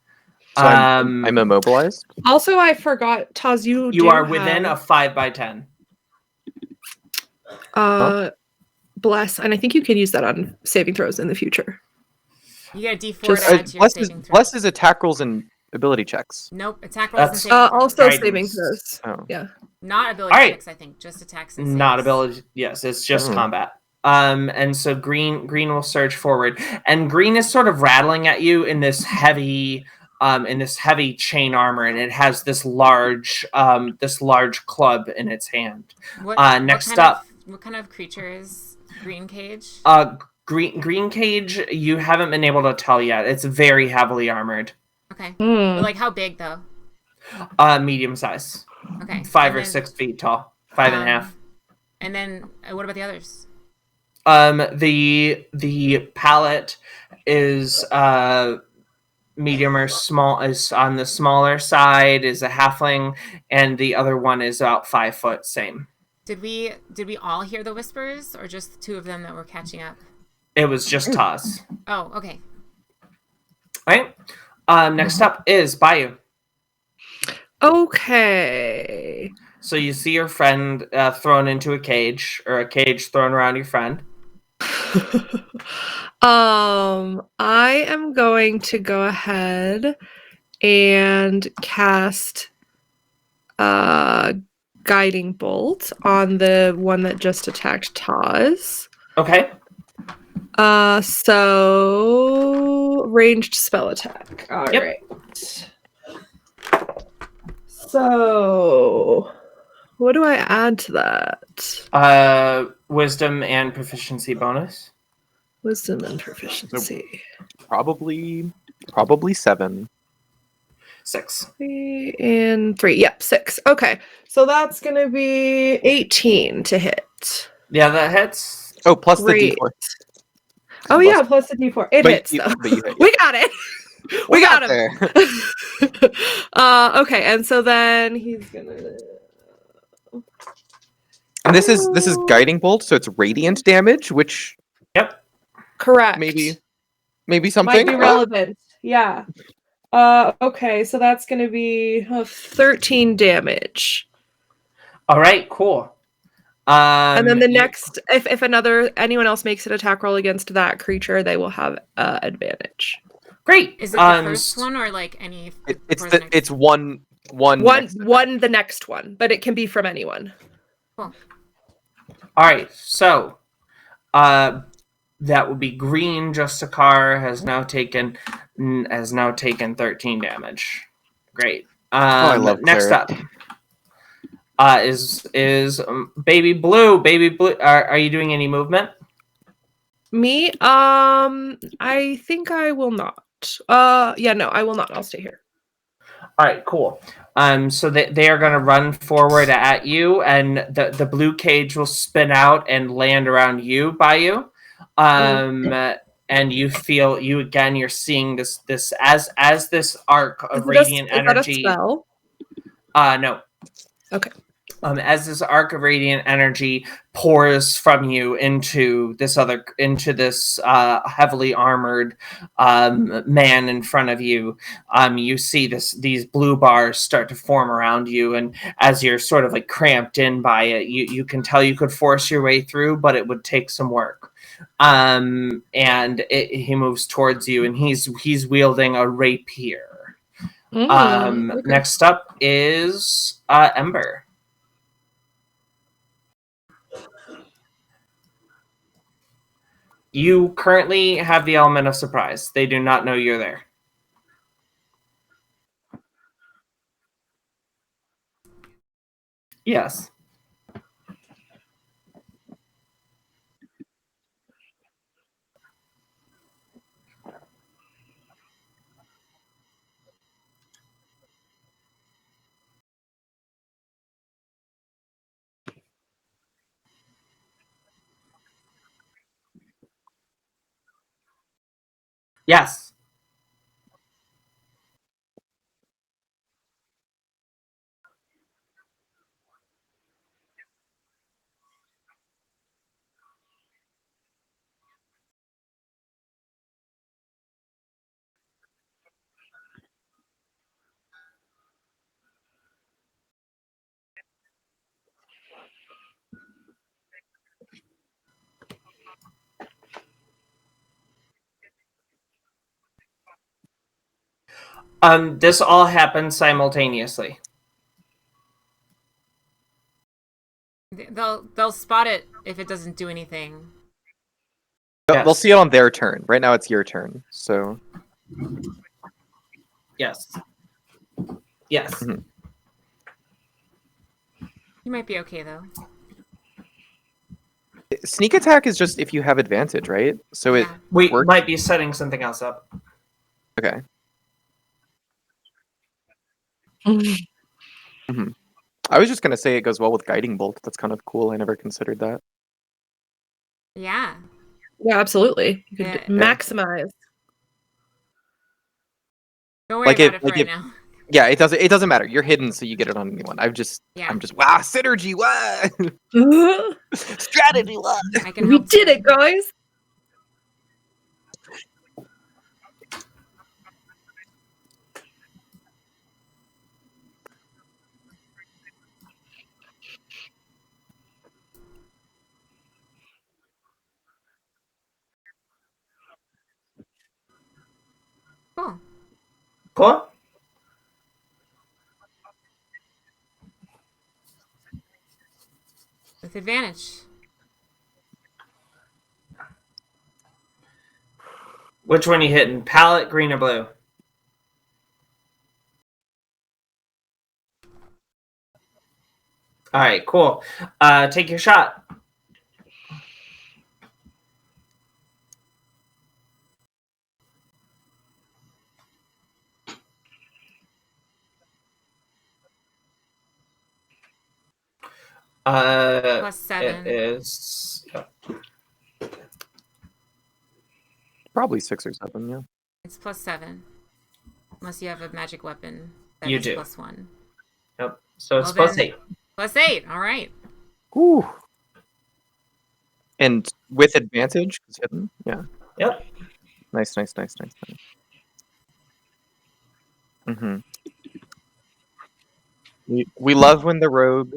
So I'm immobilized. Also, I forgot, Taz, you are within a 5 by 10. Bless, and I think you can use that on saving throws in the future. You get a D4 to add to your saving throw. Bless is attack rolls and ability checks. Nope, attack rolls and saving throws. Also guidance. saving throws. Oh. Yeah. Not ability checks, I think. Just attacks and saves. Not ability. Yes, it's just combat. And so green will surge forward, and green is sort of rattling at you in this heavy chain armor, and it has this large club in its hand. Next up, what kind of creature is Green Cage? Green Cage, you haven't been able to tell yet. It's very heavily armored. Okay. But, like, how big though? Medium size. Okay. 5 or 6 feet tall. 5.5. And then what about the others? The palette is medium or small, is on the smaller side, is a halfling, and the other one is about 5 foot. Same. Did we all hear the whispers, or just the 2 of them that were catching up? It was just Taz. Oh, okay. Right. Next up is Bayou. Okay. So you see your friend thrown into a cage, or a cage thrown around your friend. I am going to go ahead and cast Guiding Bolt on the one that just attacked Taz. Okay. So ranged spell attack. All right. So what do I add to that? Wisdom and proficiency bonus. Wisdom and proficiency. Probably 7. 6. 3 and 3. Yep, 6. Okay. So that's going to be 18 to hit. Yeah, that hits. Oh, plus Great. the D4. Oh, yeah, plus the D4. It hits, though. We got it. We got him. There. Okay, and so then he's going to... And this is Guiding Bolt, so it's radiant damage, which... Yep. Correct. Maybe something? Might be relevant. Yeah. Okay, so that's going to be 13 damage. All right, cool. And then the next, if anyone else makes an attack roll against that creature, they will have Great. advantage. Is it the first one, or like any? It's one the next one, but it can be from anyone. Cool. All right, so that would be green. Justikar has now taken 13 damage. Great. I love next cleric. up is Baby Blue. Baby Blue, are you doing any movement? Me? I think I will not. Yeah, no, I will not. I'll stay here. All right, cool. So they are going to run forward at you, and the blue cage will spin out and land around you, Bayou. And you feel you're seeing this as this arc of radiant energy. Is that a spell? No. Okay. As this arc of radiant energy pours from you into this heavily armored man in front of you, you see these blue bars start to form around you, and as you're sort of like cramped in by it, you can tell you could force your way through, but it would take some work. And he moves towards you, and he's wielding a rapier. Okay. Next up is Ember. You currently have the element of surprise. They do not know you're there. Yes. Yes. This all happens simultaneously. They'll spot it if it doesn't do anything. Yes. They'll see it on their turn. Right now it's your turn. So Yes. Yes. Mhm. You might be okay though. sneak attack is just if you have advantage, right? So it Yeah. We works. might be setting something else up. Okay. Mhm. I was just gonna say it goes well with guiding bolt. That's kind of cool. I never considered that. Yeah. Yeah, absolutely. You could Yeah. maximize. Don't worry Like about it- it for like right it- now. Yeah, it doesn't matter. You're hidden, so you get it on anyone. Yeah. I'm just wow, synergy, what strategy, what? I can We help did too. it, guys. Cool. Cool. With advantage. Which one you hitting? Palette, green or blue? All right, cool. Take your shot. +7. It is. Probably 6 or 7, yeah. It's +7. Unless you have a magic weapon. That You is do. +1. Yep. So it's Well, plus then- 8. +8. All right. Whew. And with advantage, 'cause hidden? Yeah. Yep. Nice. Mm-hmm. We love when the rogue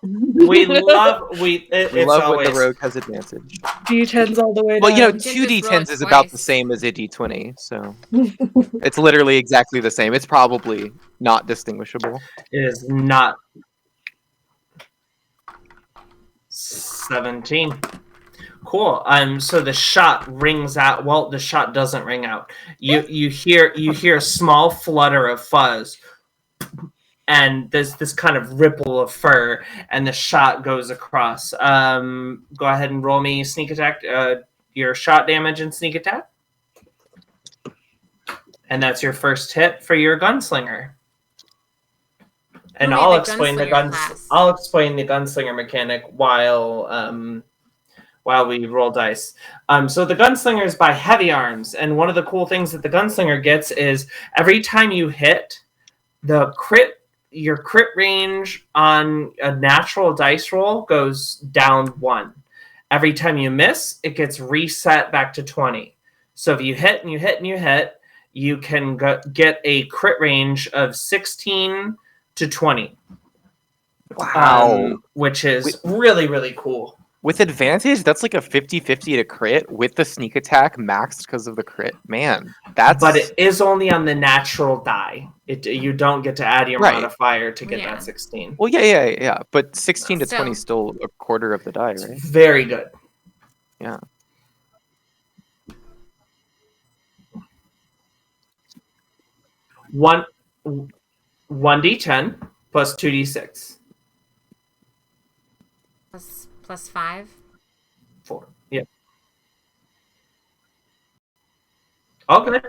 We love it's love always when the rogue has advantage. D10s all the way Well, down. can two just roll d10s it is about the twice. same as a d20, so it's literally exactly the same. It's probably not distinguishable. it is not 17. Cool. So the shot rings out. Well, the shot doesn't ring out. You hear a small flutter of fuzz, and there's this kind of ripple of fur, and the shot goes across. Go ahead and roll me sneak attack. Your shot damage and sneak attack, and that's your first hit for your gunslinger. And Oh, wait, I'll the explain the gunslinger class. I'll explain the gunslinger mechanic while we roll dice. So the gunslinger is by heavy arms, and one of the cool things that the gunslinger gets is every time you hit, your crit range on a natural dice roll goes down 1. Every time you miss, it gets reset back to 20. So if you hit and you hit and you hit, you can get a crit range of 16 to 20. Wow. Which is really, really cool. With advantage, that's like a 50-50 to crit with the sneak attack maxed because of the crit. Man, that's But it is only on the natural die. You don't get to add your Right. modifier to get Yeah. that 16. well, yeah. But 16 to 20 is Still. still a quarter of the die, right? Very good. Yeah. One 1d10 plus 2d6. +5. 4. Yeah. Okay.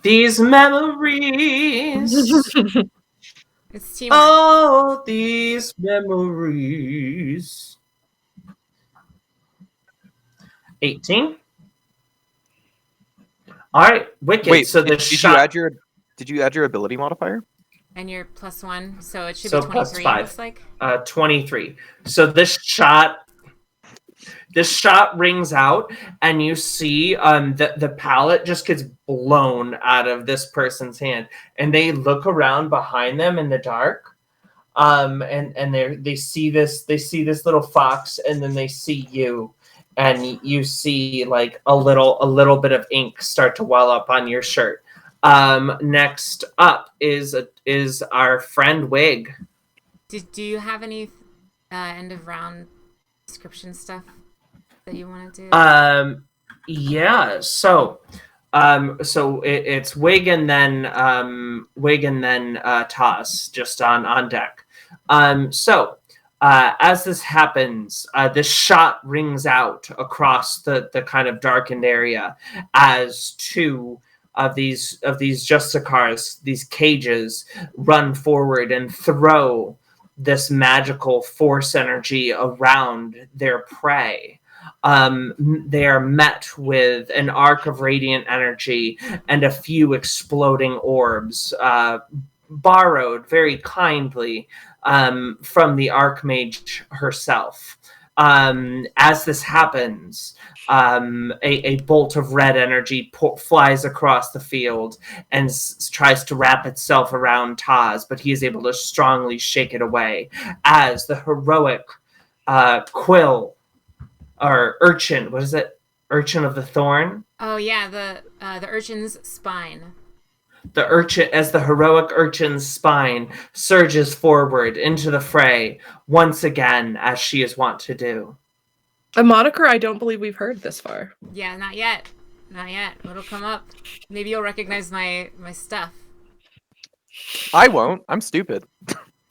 These memories. It's teamwork. Oh, these memories. 18. All right, wicked. Wait, so the did shot. you add your ability modifier? And you're +1, so it should So be plus 23. It 5. looks like. 23. So this shot rings out, and you see the pallet just gets blown out of this person's hand, and they look around behind them in the dark, and they see this little fox, and then they see you, and you see like a little bit of ink start to well up on your shirt. Next up is our friend Wig. Do you have any end of round description stuff? that you want to do? Yeah. So, it's Wig and then Toss just on deck. As this happens, this shot rings out across the kind of darkened area as two of these Justicars, these cages, run forward and throw this magical force energy around their prey. They are met with an arc of radiant energy and a few exploding orbs, borrowed very kindly from the Archmage herself. As this happens, a bolt of red energy flies across the field and tries to wrap itself around Taz, but he is able to strongly shake it away as the heroic Quill, or Urchin, what is it? Urchin of the Thorn? Oh yeah, the urchin's spine. The urchin, as the heroic urchin's spine surges forward into the fray once again, as she is wont to do. A moniker I don't believe we've heard this far. Yeah, not yet. Not yet. It'll come up. Maybe you'll recognize my stuff. I won't. I'm stupid.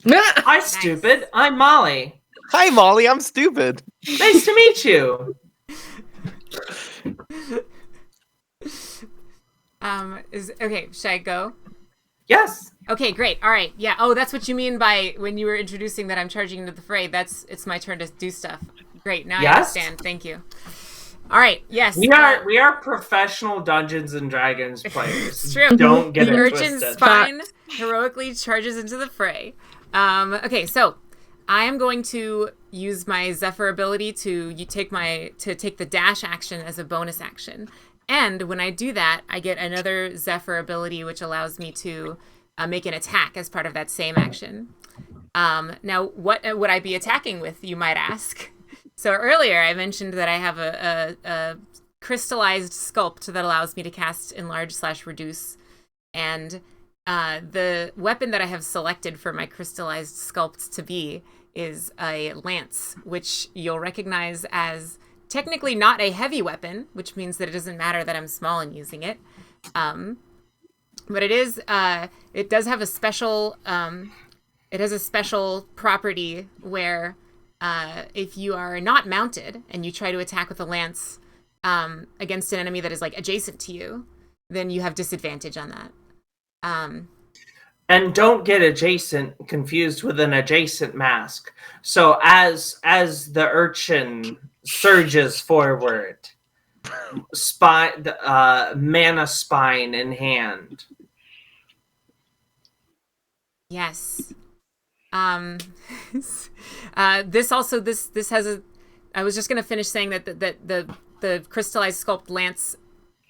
Hi, stupid. I'm Molly. Hi, Molly. I'm stupid. Nice to meet you. Okay, should I go? Yes. Okay, great. All right. Yeah. Oh, that's what you mean by when you were introducing that I'm charging into the fray. It's my turn to do stuff. Great. Now I understand. Thank you. All right. Yes. We are professional Dungeons and Dragons players. It's true. Don't get the it urchin's twisted. spine heroically charges into the fray. Okay, so I am going to use my Zephyr ability to take the dash action as a bonus action. And when I do that, I get another Zephyr ability, which allows me to make an attack as part of that same action. Now, what would I be attacking with, you might ask? So earlier, I mentioned that I have a crystallized sculpt that allows me to cast Enlarge/Reduce. And the weapon that I have selected for my crystallized sculpt to be is a lance, which you'll recognize as technically not a heavy weapon, which means that it doesn't matter that I'm small and using it. But it does have a special, it has a special property where if you are not mounted and you try to attack with a lance against an enemy that is like adjacent to you, then you have disadvantage on that. And don't get adjacent confused with an adjacent mask. So as the urchin surges forward, mana spine in hand. Yes. This has a. I was just gonna finish saying that the crystallized sculpt lance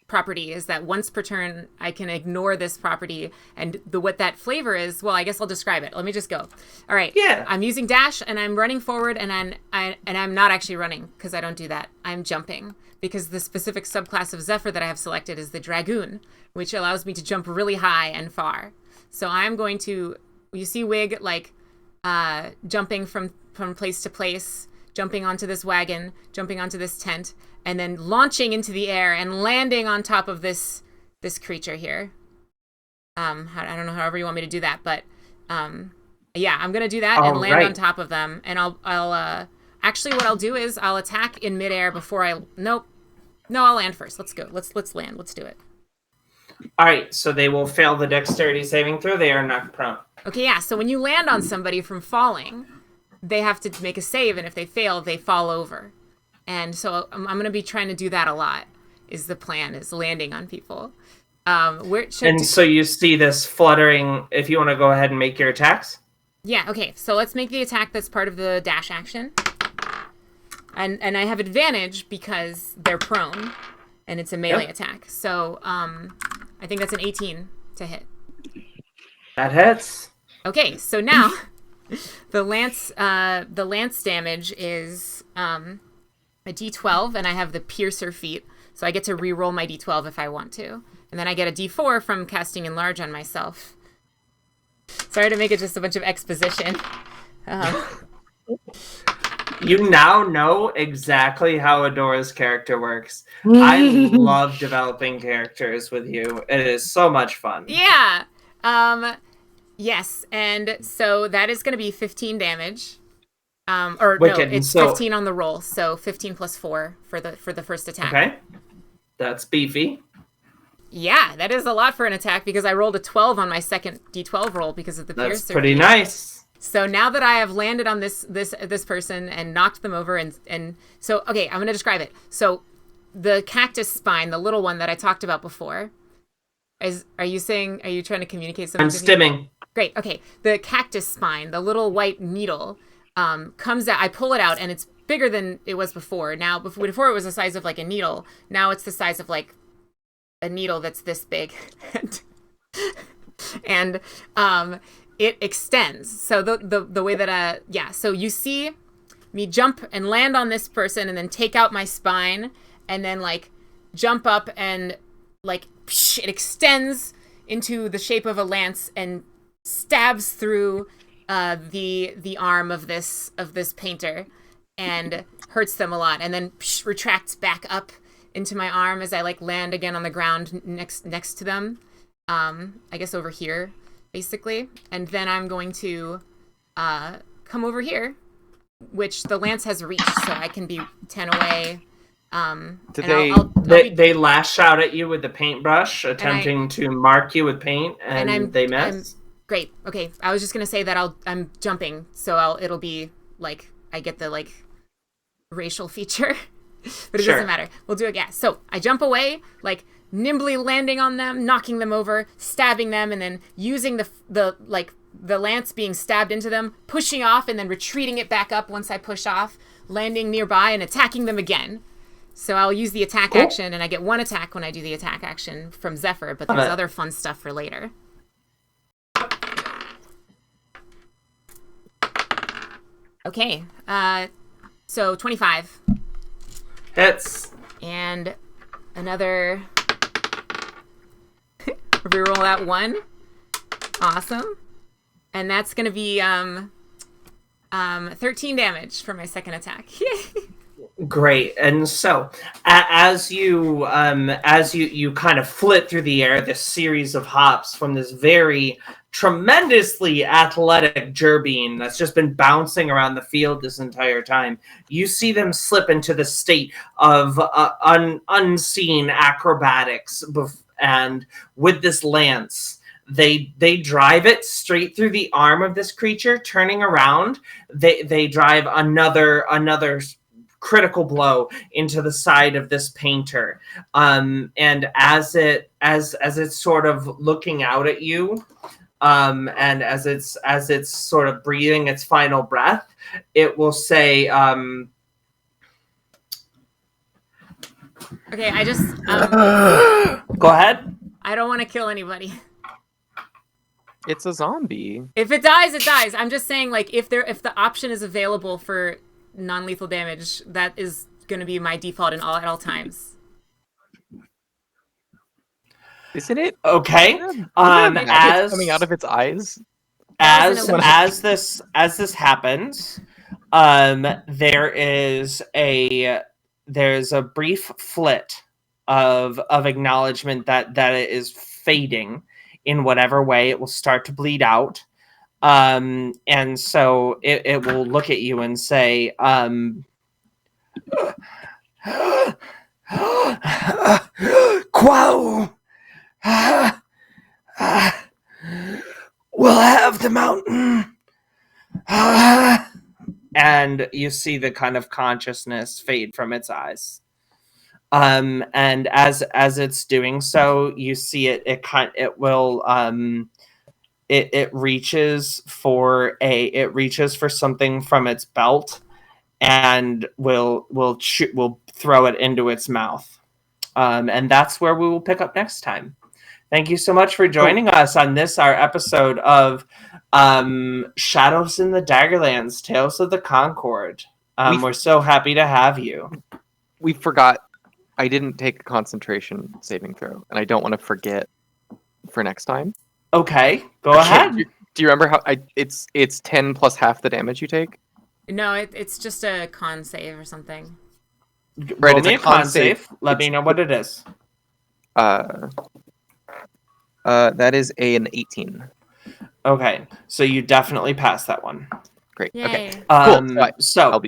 property is that once per turn I can ignore this property, and what that flavor is, well, I guess I'll describe it. Let me just go. All right. Yeah. I'm using dash and I'm running forward, and I'm not actually running because I don't do that. I'm jumping because the specific subclass of Zephyr that I have selected is the Dragoon, which allows me to jump really high and far. So I'm going to, you see Wig like jumping from place to place, jumping onto this wagon, jumping onto this tent, and then launching into the air and landing on top of this creature here. I don't know however you want me to do that, but yeah, I'm gonna do that and land on top of them. And I'll actually what I'll do is I'll attack in midair before I'll land first. Let's go. Let's land. Let's do it. All right, so they will fail the dexterity saving throw. They are knocked prone. Okay, yeah. So when you land on somebody from falling, they have to make a save, and if they fail, they fall over. And so I'm going to be trying to do that a lot, is the plan, is landing on people. So you see this fluttering, if you want to go ahead and make your attacks? Yeah, okay. So let's make the attack that's part of the dash action. And I have advantage because they're prone, and it's a melee attack. So I think that's an 18 to hit. That hits. Okay, so now the lance damage is a D12, and I have the Piercer feat, so I get to re-roll my D12 if I want to. And then I get a D4 from casting Enlarge on myself. Sorry to make it just a bunch of exposition. You now know exactly how Adora's character works. I love developing characters with you. It is so much fun. Yeah. Yes, and so that is going to be 15 damage. Wicked. No, it's So, 15 on the roll, so 15 plus 4 for the first attack. okay. That's beefy. Yeah, that is a lot for an attack because I rolled a 12 on my second d12 roll because of the piercer. That's pretty nice. So now that I have landed on this person and knocked them over and so okay, I'm going to describe it. So the cactus spine, the little one that I talked about before, are you trying to communicate something? I'm stimming. Great. Okay. The cactus spine, the little white needle, comes out. I pull it out, and it's bigger than it was before. Now, before it was the size of like a needle. Now it's the size of like a needle that's this big, and it extends. So the way that so you see me jump and land on this person, and then take out my spine, and then like jump up and like it extends into the shape of a lance and stabs through the arm of this painter and hurts them a lot, and then retracts back up into my arm as I like land again on the ground next to them. I guess over here, basically. And then I'm going to come over here, which the lance has reached, so I can be 10 away. They lash out at you with the paintbrush, attempting to mark you with paint, and they miss. Great. Okay, I was just gonna say that I'm jumping, so it'll be like I get the like racial feature, but it doesn't matter. We'll do it. Yeah. So I jump away, like nimbly landing on them, knocking them over, stabbing them, and then using the lance being stabbed into them, pushing off, and then retreating it back up once I push off, landing nearby and attacking them again. So I'll use the attack action, and I get one attack when I do the attack action from Zephyr, but there's other fun stuff for later. Okay, so 25. Hits. And another... reroll that one. Awesome. And that's going to be 13 damage for my second attack. Great. And so, as you kind of flit through the air, this series of hops from this very tremendously athletic Gerbine that's just been bouncing around the field this entire time, you see them slip into the state of unseen acrobatics, and with this lance, they drive it straight through the arm of this creature, turning around. They drive another critical blow into the side of this painter, and as it's sort of looking out at you, and as it's sort of breathing its final breath, it will say, okay, I just go ahead. I don't want to kill anybody. It's a zombie. If it dies, it dies. I'm just saying, like, if the option is available for non-lethal damage, that is going to be my default at all times. Isn't it? Okay. As coming out of its eyes. As this happens, there's a brief flit of acknowledgement that it is fading in whatever way. It will start to bleed out. And so it will look at you and say, Quo! We'll have the mountain. And you see the kind of consciousness fade from its eyes. And as it's doing so, you see it reaches for something from its belt and will throw it into its mouth. And that's where we will pick up next time. Thank you so much for joining us on our episode of Shadows in the Daggerlands, Tales of the Concord. We're so happy to have you. We forgot. I didn't take a concentration saving throw, and I don't want to forget for next time. Okay, go ahead. Do you remember how it's 10 plus half the damage you take? No, it's just a con save or something. Right, Roll it's me a a con con save. save. Let me know what it is. That is an 18. Okay, so you definitely passed that one. Great. Yay. Okay. Cool. So,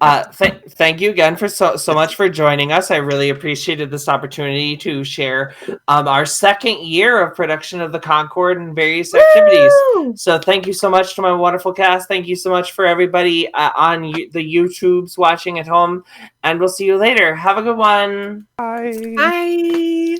thank you again for so much for joining us. I really appreciated this opportunity to share our second year of production of the Concord and various activities. So thank you so much to my wonderful cast. Thank you so much for everybody on the YouTubes watching at home, and we'll see you later. Have a good one. Bye. Bye.